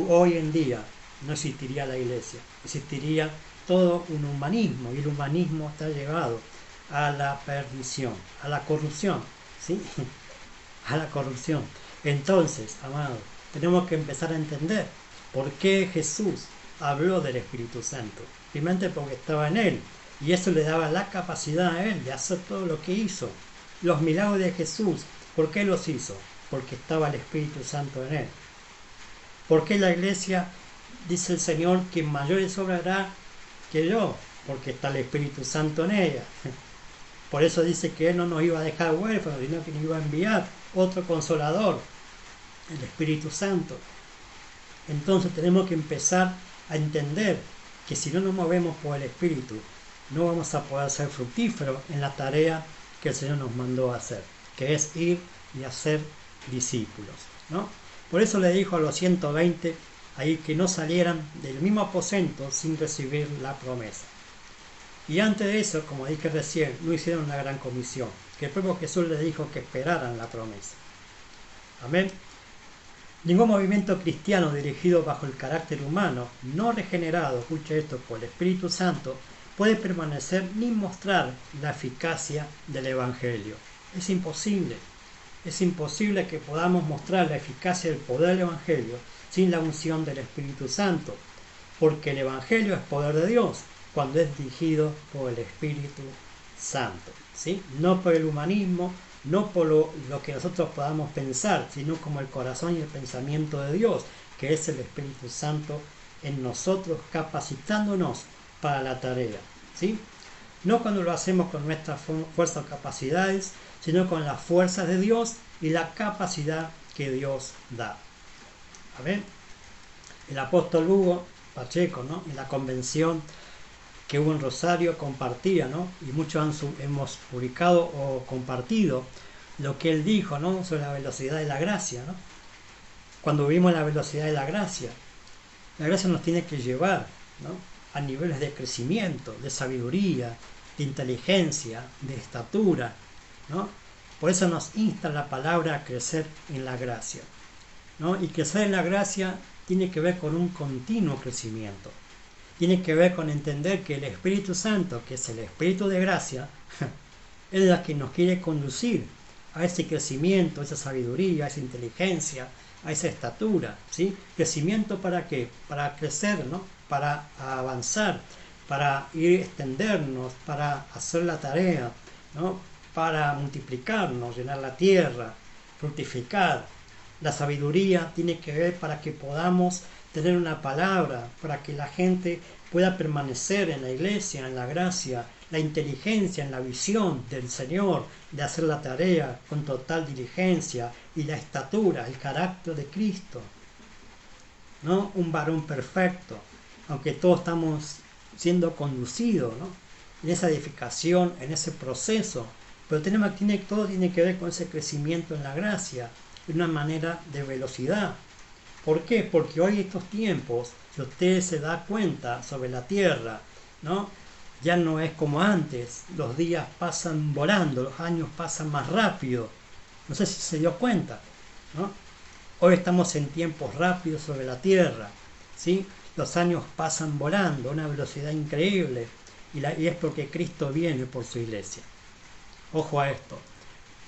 hoy en día no existiría la iglesia, existiría todo un humanismo, y el humanismo está llevado a la perdición, a la corrupción, ¿sí? A la corrupción. Entonces, amados, tenemos que empezar a entender por qué Jesús habló del Espíritu Santo. Primeramente porque estaba en él, y eso le daba la capacidad a él de hacer todo lo que hizo. Los milagros de Jesús, ¿por qué los hizo? Porque estaba el Espíritu Santo en él. ¿Por qué la iglesia, dice el Señor, que mayores obras hará que yo? Porque está el Espíritu Santo en ella. Por eso dice que él no nos iba a dejar huérfanos, sino que nos iba a enviar otro consolador, el Espíritu Santo. Entonces tenemos que empezar a entender que si no nos movemos por el Espíritu, no vamos a poder ser fructíferos en la tarea que el Señor nos mandó a hacer, que es ir y hacer discípulos, ¿no? Por eso le dijo a los 120 ahí que no salieran del mismo aposento sin recibir la promesa. Y antes de eso, como dije recién, no hicieron una gran comisión, que el propio Jesús les dijo que esperaran la promesa. Amén. Ningún movimiento cristiano dirigido bajo el carácter humano, no regenerado, escuche esto, por el Espíritu Santo, puede permanecer ni mostrar la eficacia del Evangelio. Es imposible. Es imposible que podamos mostrar la eficacia del poder del Evangelio sin la unción del Espíritu Santo, porque el Evangelio es poder de Dios cuando es dirigido por el Espíritu Santo, ¿sí? No por el humanismo, no por lo que nosotros podamos pensar, sino como el corazón y el pensamiento de Dios, que es el Espíritu Santo en nosotros, capacitándonos para la tarea, ¿sí? No cuando lo hacemos con nuestras fuerzas o capacidades, sino con las fuerzas de Dios y la capacidad que Dios da. A ver, el apóstol Hugo Pacheco, ¿no? En la convención que hubo en Rosario compartía, ¿no? Y muchos hemos publicado o compartido lo que él dijo, ¿no? Sobre la velocidad de la gracia, ¿no? Cuando vimos la velocidad de la gracia nos tiene que llevar, ¿no? A niveles de crecimiento, de sabiduría, de inteligencia, de estatura, ¿no? Por eso nos insta la palabra a crecer en la gracia, ¿no? Y crecer en la gracia tiene que ver con un continuo crecimiento. Tiene que ver con entender que el Espíritu Santo, que es el Espíritu de gracia, es la que nos quiere conducir a ese crecimiento, a esa sabiduría, a esa inteligencia, a esa estatura, ¿sí? ¿Crecimiento para qué? Para crecer, ¿no? Para avanzar, para ir extendernos, para hacer la tarea, ¿no? Para multiplicarnos, llenar la tierra, fructificar. La sabiduría tiene que ver para que podamos tener una palabra, para que la gente pueda permanecer en la iglesia, en la gracia, la inteligencia, en la visión del Señor, de hacer la tarea con total diligencia, y la estatura, el carácter de Cristo, ¿no? Un varón perfecto, aunque todos estamos siendo conducidos, ¿no? En esa edificación, en ese proceso, pero todo tiene que ver con ese crecimiento en la gracia, de una manera de velocidad. ¿Por qué? Porque hoy estos tiempos, si usted se da cuenta sobre la tierra, ¿no? Ya no es como antes, los días pasan volando, los años pasan más rápido. No sé si se dio cuenta, ¿no? Hoy estamos en tiempos rápidos sobre la tierra, ¿sí? Los años pasan volando a una velocidad increíble, y es porque Cristo viene por su iglesia. Ojo a esto,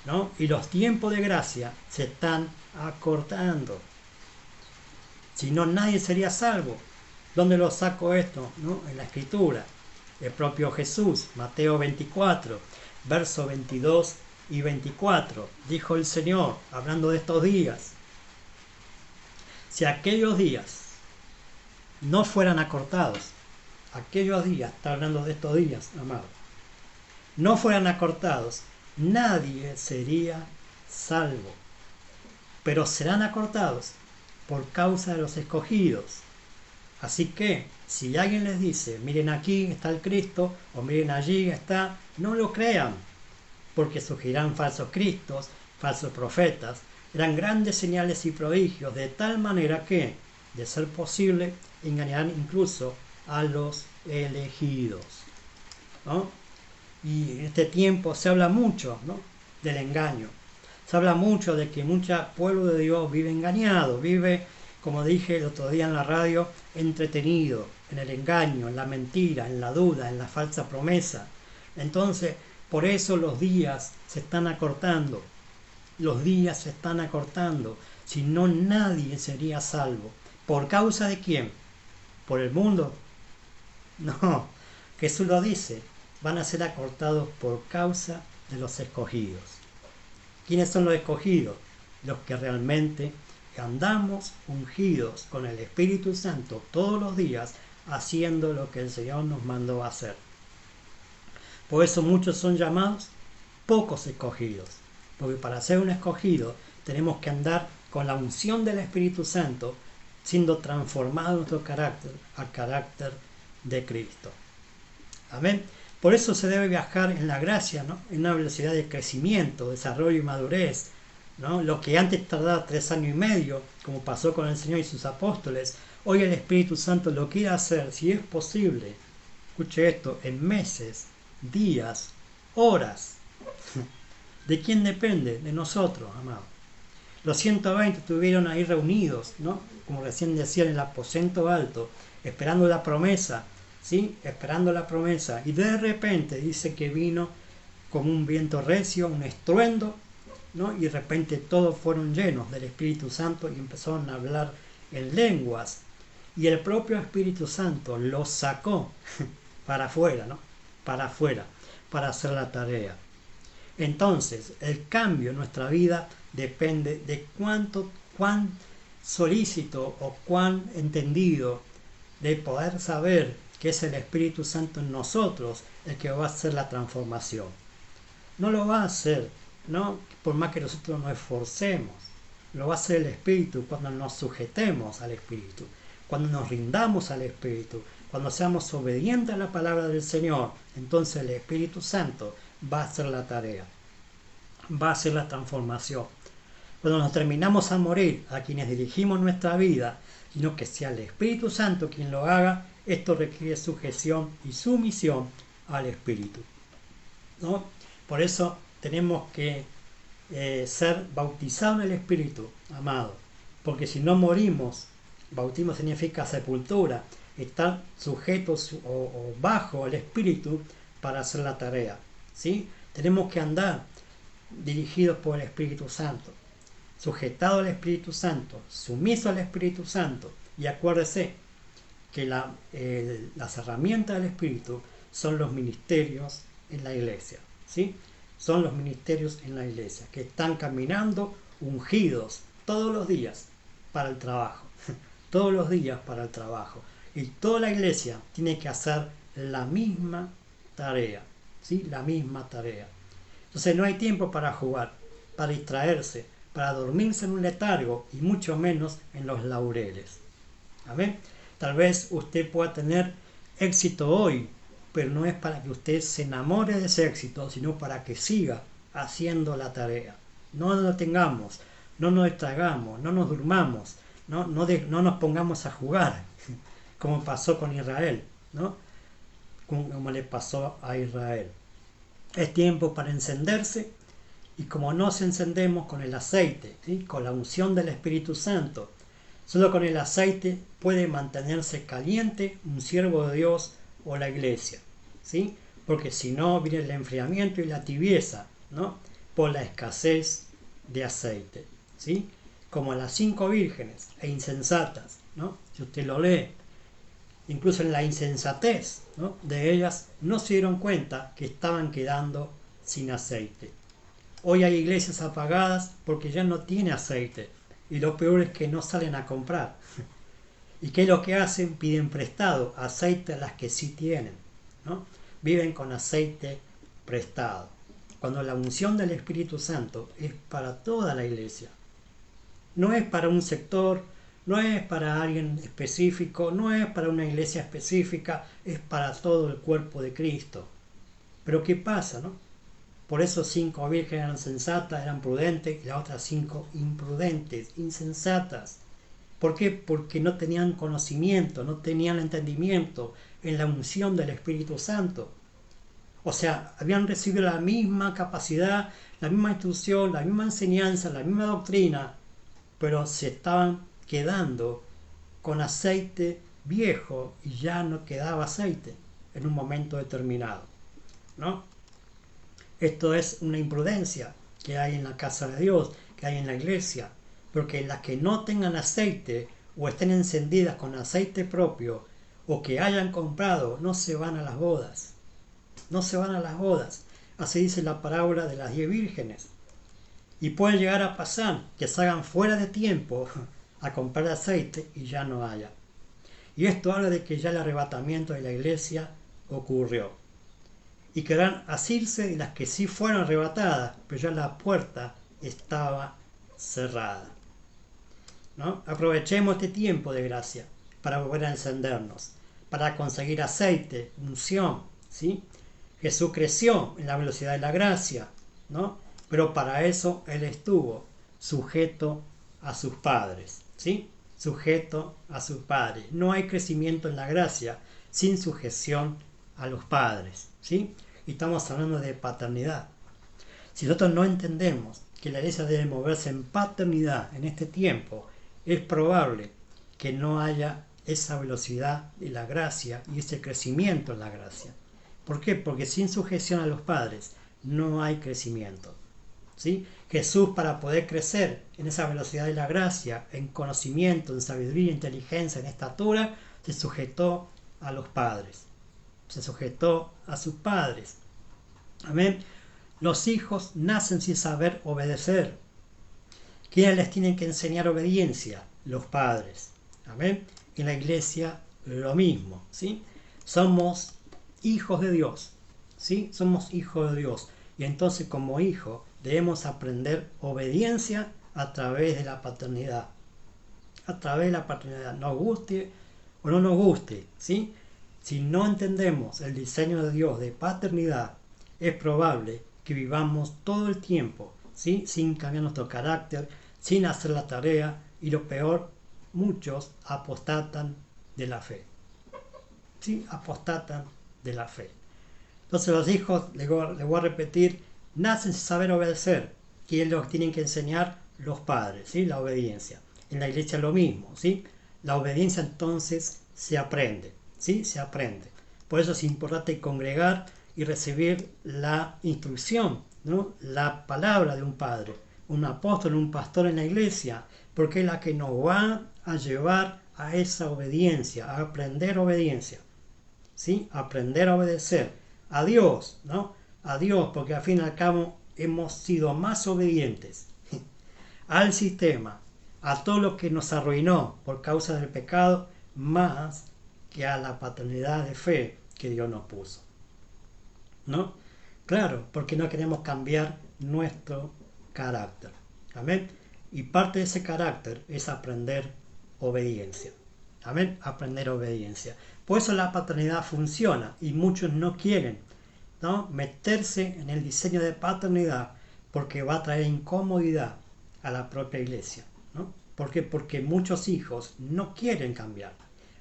¿no? Y los tiempos de gracia se están acortando. Si no, nadie sería salvo. ¿Dónde lo saco esto? ¿No? En la Escritura. El propio Jesús, Mateo 24, versos 22 y 24. Dijo el Señor, hablando de estos días: si aquellos días no fueran acortados, aquellos días, está hablando de estos días, amado, no fueran acortados, nadie sería salvo. Pero serán acortados por causa de los escogidos. Así que, si alguien les dice, miren aquí está el Cristo, o miren allí está, no lo crean, porque surgirán falsos cristos, falsos profetas, harán grandes señales y prodigios, de tal manera que, de ser posible, engañarán incluso a los elegidos, ¿no? Y en este tiempo se habla mucho, ¿no? Del engaño. Se habla mucho de que mucho pueblo de Dios vive engañado, vive, como dije el otro día en la radio, entretenido en el engaño, en la mentira, en la duda, en la falsa promesa. Entonces, por eso los días se están acortando. Los días se están acortando. Si no, nadie sería salvo. ¿Por causa de quién? ¿Por el mundo? No, Jesús lo dice. Van a ser acortados por causa de los escogidos. ¿Quiénes son los escogidos? Los que realmente andamos ungidos con el Espíritu Santo todos los días, haciendo lo que el Señor nos mandó a hacer. Por eso muchos son llamados, pocos escogidos. Porque para ser un escogido tenemos que andar con la unción del Espíritu Santo, siendo transformado nuestro carácter al carácter de Cristo. Amén. Por eso se debe viajar en la gracia, ¿no? En una velocidad de crecimiento, desarrollo y madurez, ¿no? Lo que antes tardaba 3 años y medio, como pasó con el Señor y sus apóstoles, hoy el Espíritu Santo lo quiere hacer, si es posible, escuche esto, en meses, días, horas. ¿De quién depende? De nosotros, amados. Los 120 estuvieron ahí reunidos, ¿no? Como recién decía, en el aposento alto, esperando la promesa, ¿sí? Esperando la promesa. Y de repente dice que vino como un viento recio, un estruendo, ¿no? Y de repente todos fueron llenos del Espíritu Santo y empezaron a hablar en lenguas. Y el propio Espíritu Santo los sacó para afuera, ¿no? Para afuera. para hacer la tarea. Entonces, el cambio en nuestra vida depende de cuán solícito o cuán entendido de poder saber que es el Espíritu Santo en nosotros el que va a hacer la transformación. No lo va a hacer, ¿no? Por más que nosotros nos esforcemos. Lo va a hacer el Espíritu cuando nos sujetemos al Espíritu, cuando nos rindamos al Espíritu, cuando seamos obedientes a la palabra del Señor. Entonces el Espíritu Santo va a hacer la tarea, va a hacer la transformación. Cuando nos terminamos a morir, a quienes dirigimos nuestra vida, sino que sea el Espíritu Santo quien lo haga, esto requiere sujeción y sumisión al Espíritu, ¿no? Por eso tenemos que ser bautizados en el Espíritu, amado, porque si no morimos, bautismo significa sepultura, estar sujetos o bajo el Espíritu para hacer la tarea, ¿sí? Tenemos que andar dirigidos por el Espíritu Santo, sujetado al Espíritu Santo, sumiso al Espíritu Santo. Y acuérdese que las herramientas del Espíritu son los ministerios en la iglesia, ¿sí? Son los ministerios en la iglesia que están caminando ungidos todos los días para el trabajo, todos los días para el trabajo. Y toda la iglesia tiene que hacer la misma tarea, ¿sí? La misma tarea. Entonces no hay tiempo para jugar, para distraerse, para dormirse en un letargo y mucho menos en los laureles. ¿Amén? Tal vez usted pueda tener éxito hoy, pero no es para que usted se enamore de ese éxito, sino para que siga haciendo la tarea. No nos detengamos, no nos distraigamos, no nos durmamos, no nos pongamos a jugar, como pasó con Israel, ¿no? Como le pasó a Israel. Es tiempo para encenderse, y como nos encendemos con el aceite, ¿sí? Con la unción del Espíritu Santo, solo con el aceite puede mantenerse caliente un siervo de Dios o la iglesia, ¿sí? Porque si no viene el enfriamiento y la tibieza, ¿no? Por la escasez de aceite, ¿sí? Como las 5 vírgenes e insensatas, ¿no? Si usted lo lee, incluso en la insensatez, ¿no? De ellas no se dieron cuenta que estaban quedando sin aceite. Hoy hay iglesias apagadas porque ya no tiene aceite, y lo peor es que no salen a comprar. ¿Y qué es lo que hacen? Piden prestado aceite a las que sí tienen, ¿no? Viven con aceite prestado, cuando la unción del Espíritu Santo es para toda la iglesia. No es para un sector, no es para alguien específico, no es para una iglesia específica, es para todo el cuerpo de Cristo. Pero ¿qué pasa, no? Por eso 5 vírgenes eran sensatas, eran prudentes, y las otras 5 imprudentes, insensatas. ¿Por qué? Porque no tenían conocimiento, no tenían entendimiento en la unción del Espíritu Santo. O sea, habían recibido la misma capacidad, la misma instrucción, la misma enseñanza, la misma doctrina, pero se estaban quedando con aceite viejo y ya no quedaba aceite en un momento determinado, ¿no? Esto es una imprudencia que hay en la casa de Dios, que hay en la iglesia, porque las que no tengan aceite o estén encendidas con aceite propio o que hayan comprado no se van a las bodas, no se van a las bodas. Así dice la parábola de las 10 vírgenes. Y puede llegar a pasar que salgan fuera de tiempo a comprar aceite y ya no haya. Y esto habla de que ya el arrebatamiento de la iglesia ocurrió. Y quedarán asirse de las que sí fueron arrebatadas, pero ya la puerta estaba cerrada, ¿no? Aprovechemos este tiempo de gracia para volver a encendernos, para conseguir aceite, unción, ¿sí? Jesús creció en la velocidad de la gracia, ¿no? Pero para eso Él estuvo sujeto a sus padres, ¿sí? Sujeto a sus padres. No hay crecimiento en la gracia sin sujeción a los padres, ¿sí? Y estamos hablando de paternidad. Si nosotros no entendemos que la iglesia debe moverse en paternidad en este tiempo, es probable que no haya esa velocidad de la gracia y ese crecimiento en la gracia. ¿Por qué? Porque sin sujeción a los padres no hay crecimiento, ¿sí? Jesús, para poder crecer en esa velocidad de la gracia, en conocimiento, en sabiduría, inteligencia, en estatura, se sujetó a los padres, se sujetó a sus padres. Amén. Los hijos nacen sin saber obedecer. ¿Quiénes les tienen que enseñar obediencia? Los padres. Amén. En la iglesia lo mismo, ¿sí? Somos hijos de Dios, ¿sí? Somos hijos de Dios. Y entonces como hijos debemos aprender obediencia a través de la paternidad. A través de la paternidad, nos guste o no nos guste, ¿sí? Si no entendemos el diseño de Dios de paternidad, es probable que vivamos todo el tiempo, ¿sí? Sin cambiar nuestro carácter, sin hacer la tarea, y lo peor, muchos apostatan de la fe. ¿Sí? Apostatan de la fe. Entonces los hijos, les voy a repetir, nacen sin saber obedecer. ¿Quiénes los tienen que enseñar? Los padres, ¿sí? La obediencia. En la iglesia lo mismo, ¿sí? La obediencia entonces se aprende, ¿sí? Se aprende. Por eso es importante congregar y recibir la instrucción, ¿no? La palabra de un padre, un apóstol, un pastor en la iglesia, porque es la que nos va a llevar a esa obediencia, a aprender obediencia, ¿sí? Aprender a obedecer a Dios, ¿no? A Dios, porque al fin y al cabo hemos sido más obedientes al sistema, a todo lo que nos arruinó por causa del pecado, más que a la paternidad de fe que Dios nos puso, ¿no? Claro, porque no queremos cambiar nuestro carácter. Amén. Y parte de ese carácter es aprender obediencia. Amén. Aprender obediencia. Por eso la paternidad funciona y muchos no quieren, ¿no? Meterse en el diseño de paternidad porque va a traer incomodidad a la propia iglesia, ¿no? ¿Por qué? Porque muchos hijos no quieren cambiar.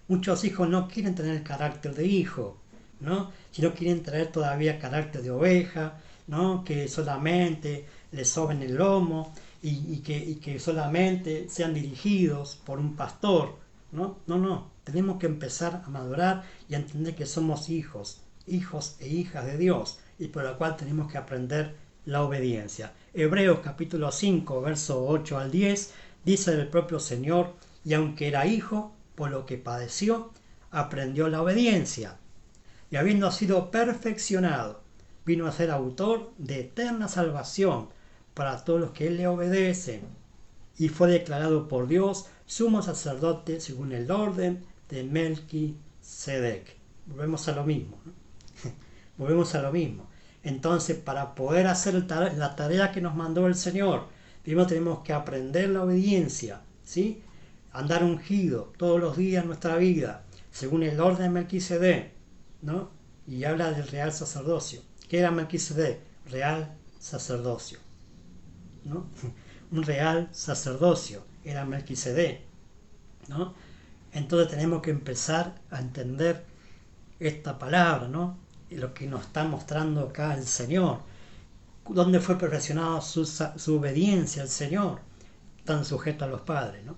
Muchos hijos no quieren tener el carácter de hijo, ¿no? Sino quieren traer todavía carácter de oveja, ¿no? Que solamente les soben el lomo y que solamente sean dirigidos por un pastor, ¿no? No. Tenemos que empezar a madurar y a entender que somos hijos e hijas de Dios, y por lo cual tenemos que aprender la obediencia. Hebreos capítulo 5, verso 8 al 10, dice del propio Señor: y aunque era hijo, por lo que padeció, aprendió la obediencia, y habiendo sido perfeccionado, vino a ser autor de eterna salvación para todos los que le obedecen, y fue declarado por Dios sumo sacerdote según el orden de Melquisedec. Volvemos a lo mismo, ¿no? Volvemos a lo mismo. Entonces, para poder hacer la tarea que nos mandó el Señor, primero tenemos que aprender la obediencia, ¿sí? Andar ungido todos los días de nuestra vida, según el orden de Melquisedec, ¿no? Y habla del real sacerdocio. ¿Qué era Melquisedec? Real sacerdocio, ¿no? Un real sacerdocio era Melquisedec, ¿no? Entonces tenemos que empezar a entender esta palabra, ¿no? Y lo que nos está mostrando acá el Señor. ¿Dónde fue perfeccionada su obediencia al Señor? Están sujetos a los padres, ¿no?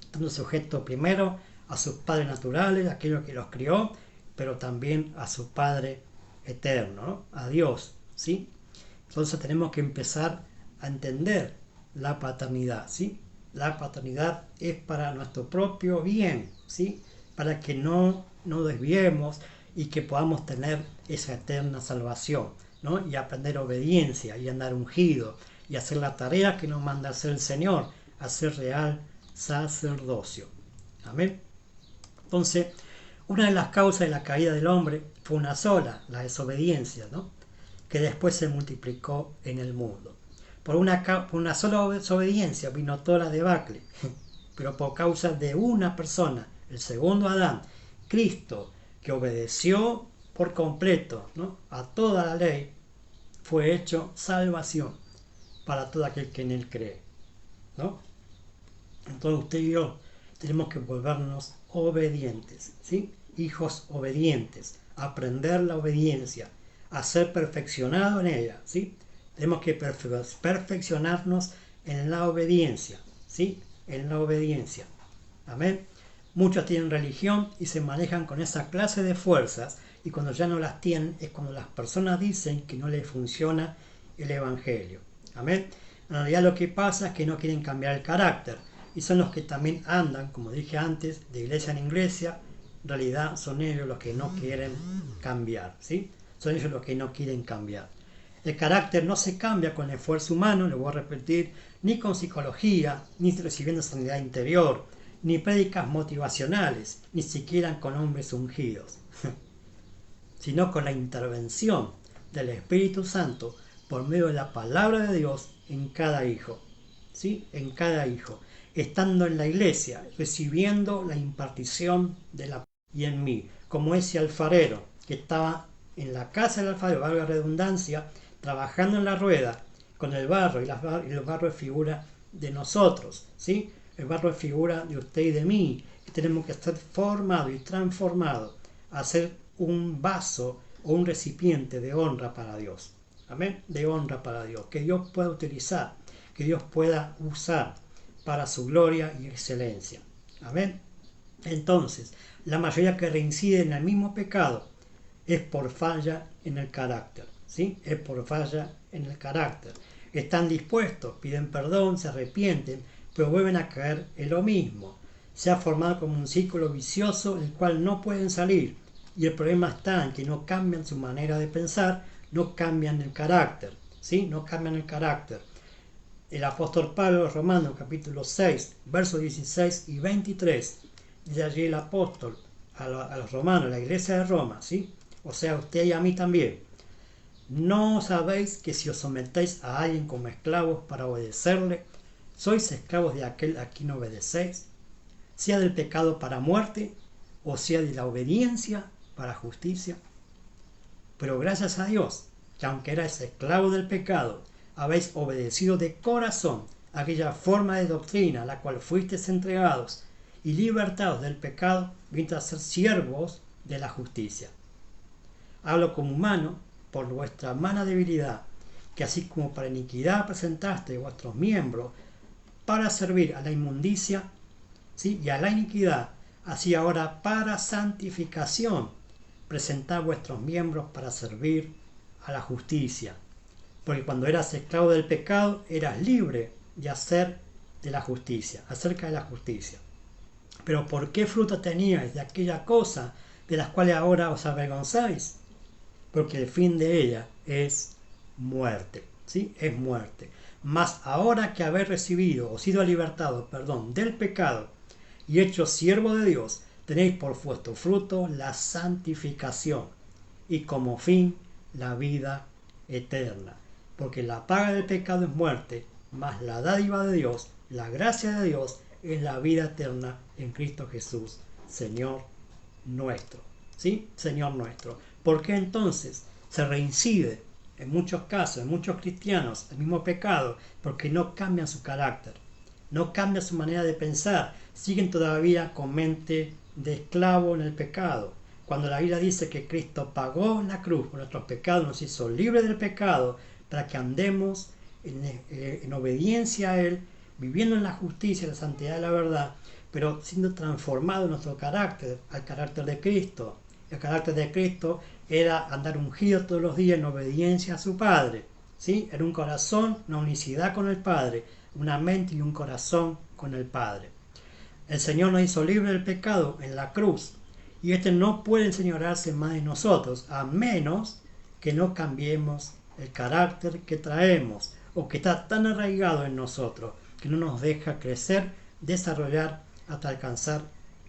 Están sujetos primero a sus padres naturales, aquellos que los crió, pero también a su Padre eterno, ¿no? A Dios, ¿sí? Entonces tenemos que empezar a entender la paternidad, ¿sí? La paternidad es para nuestro propio bien, ¿sí? Para que no nos desviemos y que podamos tener esa eterna salvación, ¿no? Y aprender obediencia y andar ungido y hacer la tarea que nos manda hacer el Señor, hacer real sacerdocio. Amén. Entonces, una de las causas de la caída del hombre fue una sola, la desobediencia, ¿no? Que después se multiplicó en el mundo. Por una sola desobediencia vino toda la debacle, pero por causa de una persona, el segundo Adán, Cristo, que obedeció por completo, ¿no? A toda la ley, fue hecho salvación para todo aquel que en él cree, ¿no? Entonces usted y yo tenemos que volvernos obedientes, ¿sí? Hijos obedientes, aprender la obediencia, a ser perfeccionado en ella, ¿sí? Tenemos que perfeccionarnos en la obediencia, ¿sí? En la obediencia. Amén. Muchos tienen religión y se manejan con esa clase de fuerzas, y cuando ya no las tienen es cuando las personas dicen que no les funciona el evangelio. Amén. En realidad lo que pasa es que no quieren cambiar el carácter, y son los que también andan, como dije antes, de iglesia en iglesia. En realidad son ellos los que no quieren cambiar, ¿sí? son ellos los que no quieren cambiar. El carácter no se cambia con el esfuerzo humano, lo voy a repetir, ni con psicología, ni recibiendo sanidad interior, ni prédicas motivacionales, ni siquiera con hombres ungidos, sino con la intervención del Espíritu Santo por medio de la palabra de Dios en cada hijo, ¿sí? En cada hijo, estando en la iglesia, recibiendo la impartición de la y en mí, como ese alfarero que estaba en la casa del alfarero, valga la redundancia, trabajando en la rueda con el barro, y el barro es figura de nosotros, ¿sí? El barro es figura de usted y de mí, y tenemos que ser formados y transformados a ser un vaso o un recipiente de honra para Dios. Amén, de honra para Dios, que Dios pueda utilizar, que Dios pueda usar para su gloria y excelencia. Amén. Entonces, la mayoría que reincide en el mismo pecado es por falla en el carácter, ¿sí? Es por falla en el carácter. Están dispuestos, piden perdón, se arrepienten, pero vuelven a caer en lo mismo. Se ha formado como un círculo vicioso del cual no pueden salir. Y el problema está en que no cambian su manera de pensar, no cambian el carácter, ¿sí? No cambian el carácter. El apóstol Pablo, Romanos capítulo 6, versos 16 y 23, dice allí el apóstol a los romanos, a la iglesia de Roma, ¿sí? O sea, a usted y a mí también. ¿No sabéis que si os sometéis a alguien como esclavos para obedecerle, sois esclavos de aquel a quien obedecéis, sea del pecado para muerte, o sea de la obediencia para justicia? Pero gracias a Dios, que aunque erais esclavos del pecado, habéis obedecido de corazón aquella forma de doctrina a la cual fuisteis entregados, y libertados del pecado, mientras ser siervos de la justicia. Hablo como humano por vuestra humana debilidad, que así como para iniquidad presentaste vuestros miembros para servir a la inmundicia, ¿sí? Y a la iniquidad, así ahora para santificación presentad vuestros miembros para servir a la justicia. Porque cuando eras esclavo del pecado, eras libre de hacer de la justicia, acerca de la justicia. Pero ¿por qué fruto teníais de aquella cosa de las cuales ahora os avergonzáis? Porque el fin de ella es muerte, ¿sí? Es muerte. Mas ahora que habéis recibido o sido libertados, del pecado y hechos siervos de Dios, tenéis por vuestro fruto la santificación y como fin la vida eterna. Porque la paga del pecado es muerte, mas la dádiva de Dios, la gracia de Dios, es la vida eterna en Cristo Jesús, Señor nuestro. ¿Sí? Señor nuestro. ¿Por qué entonces se reincide en muchos casos, en muchos cristianos, el mismo pecado? Porque no cambian su carácter, no cambian su manera de pensar, siguen todavía con mente de esclavo en el pecado. Cuando la Biblia dice que Cristo pagó en la cruz por nuestros pecados, nos hizo libres del pecado para que andemos en obediencia a Él, viviendo en la justicia, la santidad y la verdad, pero siendo transformado en nuestro carácter, al carácter de Cristo. El carácter de Cristo era andar ungido todos los días en obediencia a su Padre, ¿sí? Era un corazón, una unicidad con el Padre, una mente y un corazón con el Padre. El Señor nos hizo libre del pecado en la cruz, y este no puede enseñorearse más de nosotros, a menos que no cambiemos el carácter que traemos, o que está tan arraigado en nosotros, que no nos deja crecer, desarrollar, hasta alcanzar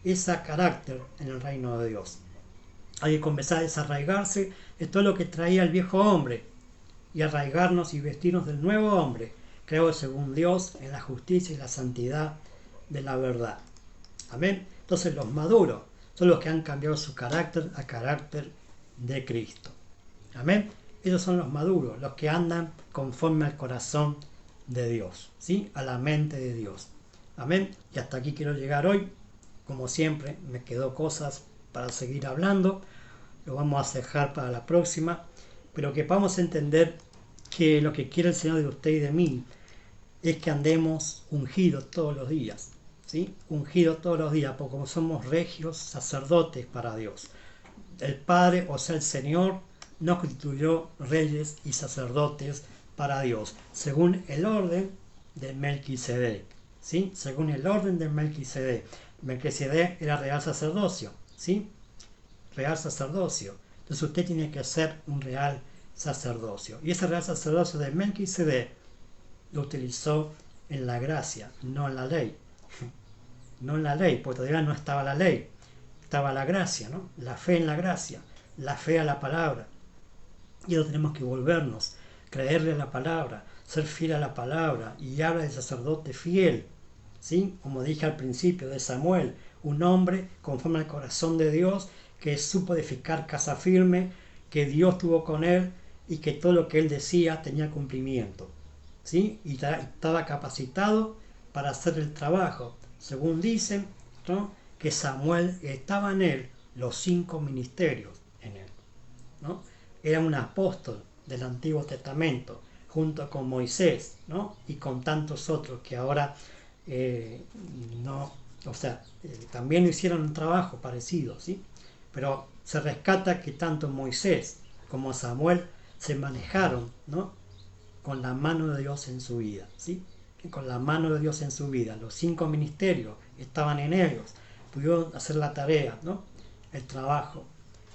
ese carácter en el reino de Dios. Hay que comenzar a desarraigarse de todo lo que traía el viejo hombre, y arraigarnos y vestirnos del nuevo hombre, creado según Dios en la justicia y la santidad de la verdad. Amén. Entonces los maduros son los que han cambiado su carácter a carácter de Cristo. Amén. Esos son los maduros, los que andan conforme al corazón de Dios, ¿sí? A la mente de Dios. Amén. Y hasta aquí quiero llegar hoy. Como siempre, me quedó cosas para seguir hablando. Lo vamos a dejar para la próxima. Pero que podamos entender que lo que quiere el Señor de usted y de mí es que andemos ungidos todos los días, ¿sí? Ungidos todos los días, porque como somos regios sacerdotes para Dios. El Padre, o sea, el Señor, nos constituyó reyes y sacerdotes para Dios, según el orden de Melquisedec, ¿sí? Según el orden de Melquisedec. Melquisedec era real sacerdocio, ¿sí? Real sacerdocio. Entonces usted tiene que ser un real sacerdocio. Y ese real sacerdocio de Melquisedec lo utilizó en la gracia, no en la ley. No en la ley, porque todavía no estaba la ley, estaba la gracia, ¿no? La fe en la gracia, la fe a la palabra. Y ahora tenemos que volvernos, creerle a la palabra, ser fiel a la palabra. Y habla de sacerdote fiel, ¿sí? Como dije al principio, de Samuel, un hombre conforme al corazón de Dios, que supo edificar casa firme, que Dios tuvo con él y que todo lo que él decía tenía cumplimiento, ¿sí? Y estaba capacitado para hacer el trabajo. Según dicen, ¿no?, que Samuel estaba en él los 5 ministerios en él, ¿no? Era un apóstol del Antiguo Testamento junto con Moisés, ¿no?, y con tantos otros que ahora también hicieron un trabajo parecido, ¿sí? Pero se rescata que tanto Moisés como Samuel se manejaron, ¿no?, con la mano de Dios en su vida, ¿sí? Con la mano de Dios en su vida. Los 5 ministerios estaban en ellos, pudieron hacer la tarea, ¿no?, el trabajo.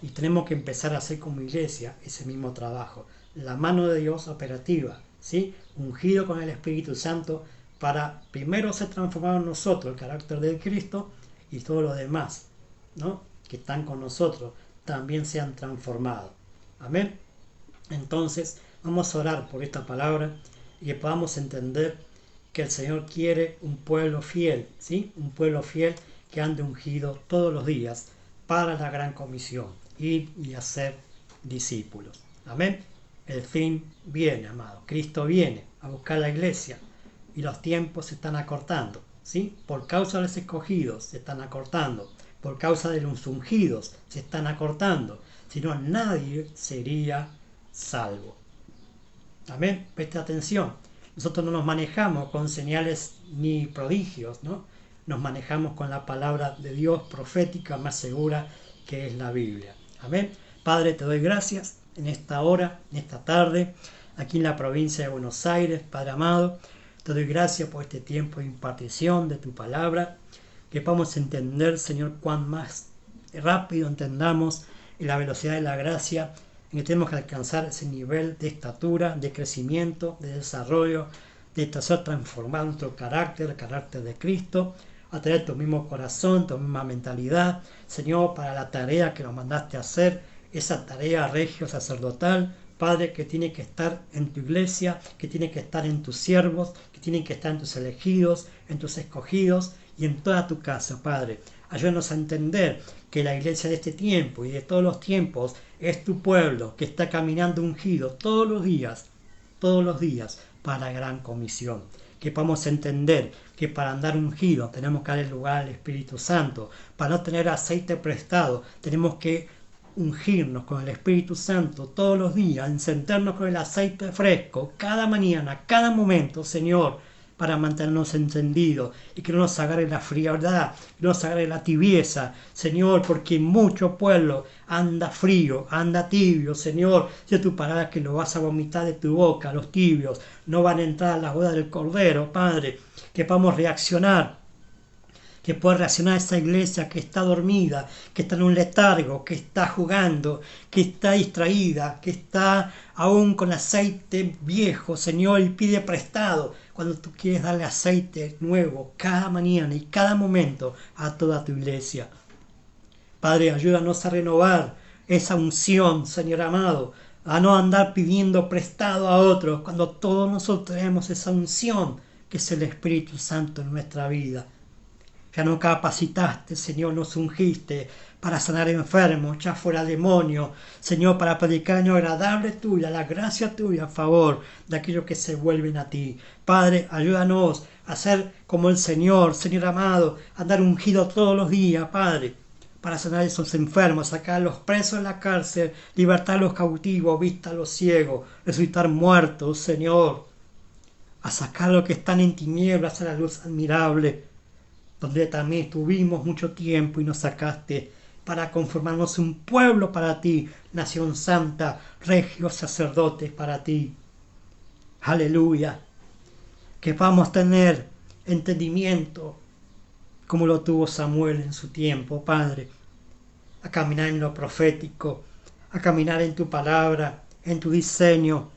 Y tenemos que empezar a hacer como iglesia ese mismo trabajo. La mano de Dios operativa, ¿sí? Ungido con el Espíritu Santo para primero ser transformado en nosotros, el carácter del Cristo, y todos los demás, ¿no?, que están con nosotros también sean transformados. Amén. Entonces vamos a orar por esta palabra y que podamos entender que el Señor quiere un pueblo fiel, ¿sí? Un pueblo fiel que ande ungido todos los días para la gran comisión, ir y hacer discípulos. Amén. El fin viene, amado. Cristo viene a buscar la iglesia y los tiempos se están acortando, ¿sí? Por causa de los escogidos se están acortando, por causa de los ungidos se están acortando, si no nadie sería salvo. Amén. Preste atención. Nosotros no nos manejamos con señales ni prodigios, ¿no? Nos manejamos con la palabra de Dios profética más segura, que es la Biblia. Amén. Padre, te doy gracias en esta hora, en esta tarde, aquí en la provincia de Buenos Aires, Padre amado. Te doy gracias por este tiempo de impartición de tu palabra, que podamos entender, Señor, cuán más rápido entendamos la velocidad de la gracia, en que tenemos que alcanzar ese nivel de estatura, de crecimiento, de desarrollo, de ser transformado nuestro carácter, el carácter de Cristo, a tener tu mismo corazón, tu misma mentalidad, Señor, para la tarea que nos mandaste a hacer, esa tarea regio sacerdotal, Padre, que tiene que estar en tu iglesia, que tiene que estar en tus siervos, que tiene que estar en tus elegidos, en tus escogidos y en toda tu casa, Padre. Ayúdanos a entender que la iglesia de este tiempo y de todos los tiempos es tu pueblo que está caminando ungido todos los días para la gran comisión. Que podamos entender que para andar ungido tenemos que darle lugar al Espíritu Santo. Para no tener aceite prestado tenemos que ungirnos con el Espíritu Santo todos los días, encendernos con el aceite fresco cada mañana, cada momento, Señor, para mantenernos encendidos y que no nos agarre la frialdad, que no nos agarre la tibieza, Señor, porque mucho pueblo anda frío, anda tibio, Señor. Si tu palabra que lo vas a vomitar de tu boca, los tibios no van a entrar a la boda del Cordero, Padre, que podamos reaccionar, que pueda reaccionar esa iglesia que está dormida, que está en un letargo, que está jugando, que está distraída, que está aún con aceite viejo, Señor, y pide prestado, cuando tú quieres darle aceite nuevo cada mañana y cada momento a toda tu iglesia. Padre, ayúdanos a renovar esa unción, Señor amado, a no andar pidiendo prestado a otros, cuando todos nosotros tenemos esa unción que es el Espíritu Santo en nuestra vida. Ya nos capacitaste, Señor, nos ungiste para sanar enfermos, echar fuera demonios, Señor, para predicar el año agradable tuya, la gracia tuya a favor de aquellos que se vuelven a ti. Padre, ayúdanos a ser como el Señor, Señor amado, a andar ungido todos los días, Padre, para sanar a esos enfermos, sacar a los presos de la cárcel, libertar a los cautivos, vista a los ciegos, resucitar muertos, Señor, a sacar a los que están en tinieblas a la luz admirable, donde también estuvimos mucho tiempo y nos sacaste para conformarnos un pueblo para ti, nación santa, regios sacerdotes para ti. Aleluya. Que vamos a tener entendimiento como lo tuvo Samuel en su tiempo, Padre, a caminar en lo profético, a caminar en tu palabra, en tu diseño,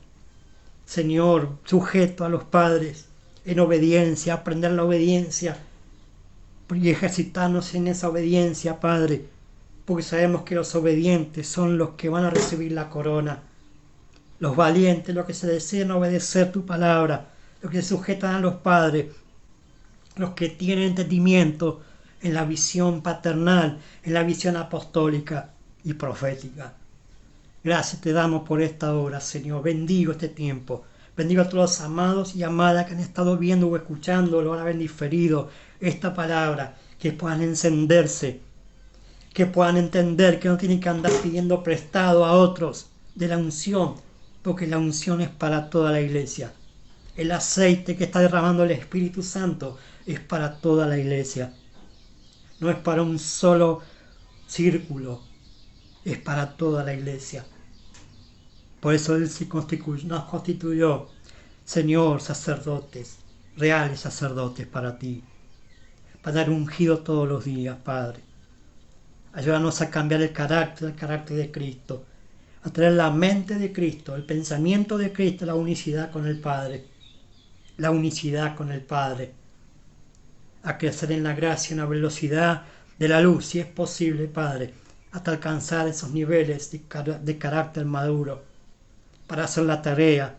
Señor, sujeto a los padres, en obediencia, aprender la obediencia y ejercitarnos en esa obediencia, Padre, porque sabemos que los obedientes son los que van a recibir la corona. Los valientes, los que se desean obedecer tu palabra, los que se sujetan a los padres, los que tienen entendimiento en la visión paternal, en la visión apostólica y profética. Gracias te damos por esta hora, Señor. Bendigo este tiempo. Bendigo a todos los amados y amadas que han estado viendo o escuchando, lo han diferido esta palabra, que puedan encenderse, que puedan entender que no tienen que andar pidiendo prestado a otros de la unción, porque la unción es para toda la iglesia. El aceite que está derramando el Espíritu Santo es para toda la iglesia. No es para un solo círculo, es para toda la iglesia. Por eso Él nos constituyó, Señor, sacerdotes, reales sacerdotes para ti, para dar ungido todos los días, Padre. Ayúdanos a cambiar el carácter de Cristo, a traer la mente de Cristo, el pensamiento de Cristo, la unicidad con el Padre, a crecer en la gracia, en la velocidad de la luz, si es posible, Padre, hasta alcanzar esos niveles de carácter maduro, para hacer la tarea,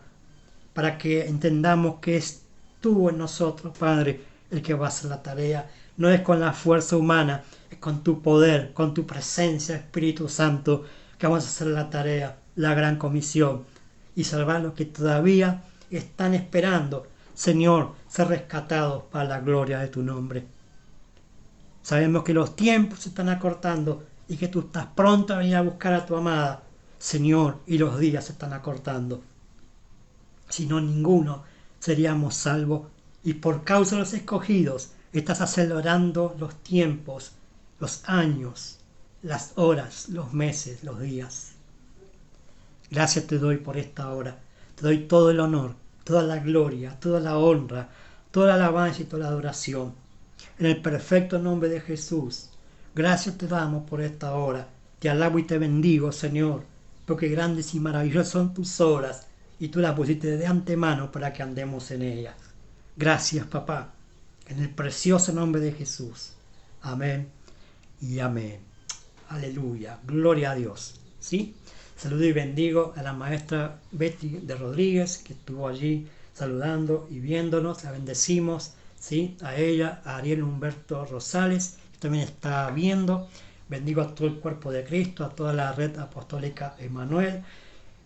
para que entendamos que es tú en nosotros, Padre, el que va a hacer la tarea. No es con la fuerza humana, es con tu poder, con tu presencia, Espíritu Santo, que vamos a hacer la tarea, la gran comisión, y salvar a los que todavía están esperando, Señor, ser rescatados para la gloria de tu nombre. Sabemos que los tiempos se están acortando y que tú estás pronto a venir a buscar a tu amada, Señor, y los días se están acortando. Si no, ninguno seríamos salvos, y por causa de los escogidos estás acelerando los tiempos, los años, las horas, los meses, los días. Gracias te doy por esta hora. Te doy todo el honor, toda la gloria, toda la honra, toda la alabanza y toda la adoración. En el perfecto nombre de Jesús, gracias te damos por esta hora. Te alabo y te bendigo, Señor, porque grandes y maravillosas son tus obras y tú las pusiste de antemano para que andemos en ellas. Gracias, papá, en el precioso nombre de Jesús. Amén y amén. Aleluya, gloria a Dios. ¿Sí? Saludo y bendigo a la maestra Betty de Rodríguez, que estuvo allí saludando y viéndonos. La bendecimos, ¿sí? A ella, a Ariel Humberto Rosales, que también está viendo. Bendigo a todo el cuerpo de Cristo, a toda la red apostólica Emmanuel.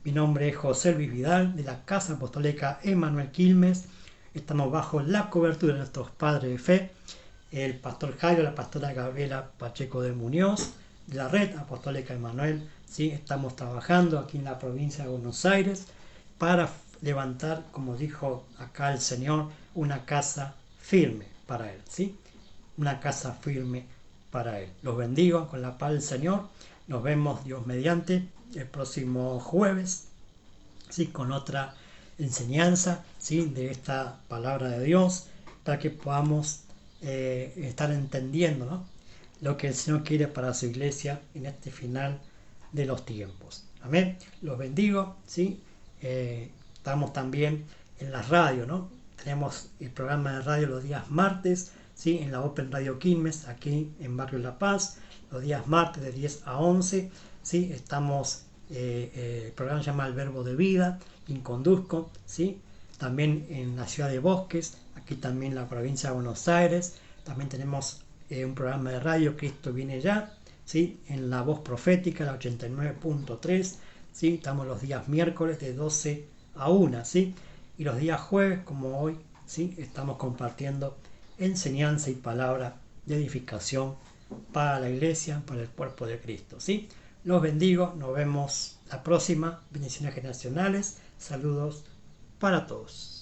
Mi nombre es José Luis Vidal, de la Casa Apostólica Emmanuel Quilmes. Estamos bajo la cobertura de nuestros padres de fe, el pastor Jairo, la pastora Gabriela Pacheco de Muñoz, de la red apostólica Emmanuel. ¿Sí? Estamos trabajando aquí en la provincia de Buenos Aires para levantar, como dijo acá el Señor, una casa firme para Él. ¿Sí? Una casa firme para Él. Los bendigo con la paz del Señor. Nos vemos, Dios mediante, el próximo jueves, ¿sí? Con otra enseñanza, ¿sí? De esta palabra de Dios, para que podamos estar entendiendo, ¿no? Lo que el Señor quiere para su iglesia en este final de los tiempos. Amén. Los bendigo, ¿sí? Estamos también en la radio, ¿no? Tenemos el programa de radio los días martes, ¿sí? En la Open Radio Quilmes, aquí en Barrio La Paz, los días martes de 10 a 11, ¿sí? Estamos, el programa se llama El Verbo de Vida, Inconduzco, ¿sí? También en la ciudad de Bosques, aquí también en la provincia de Buenos Aires, también tenemos un programa de radio, Cristo viene ya, ¿sí? En la voz profética, la 89.3, ¿sí? Estamos los días miércoles de 12 a 1, ¿sí? Y los días jueves, como hoy, ¿sí? Estamos compartiendo enseñanza y palabra de edificación para la iglesia, para el cuerpo de Cristo, ¿sí? Los bendigo, nos vemos la próxima. Bendiciones generacionales, saludos para todos.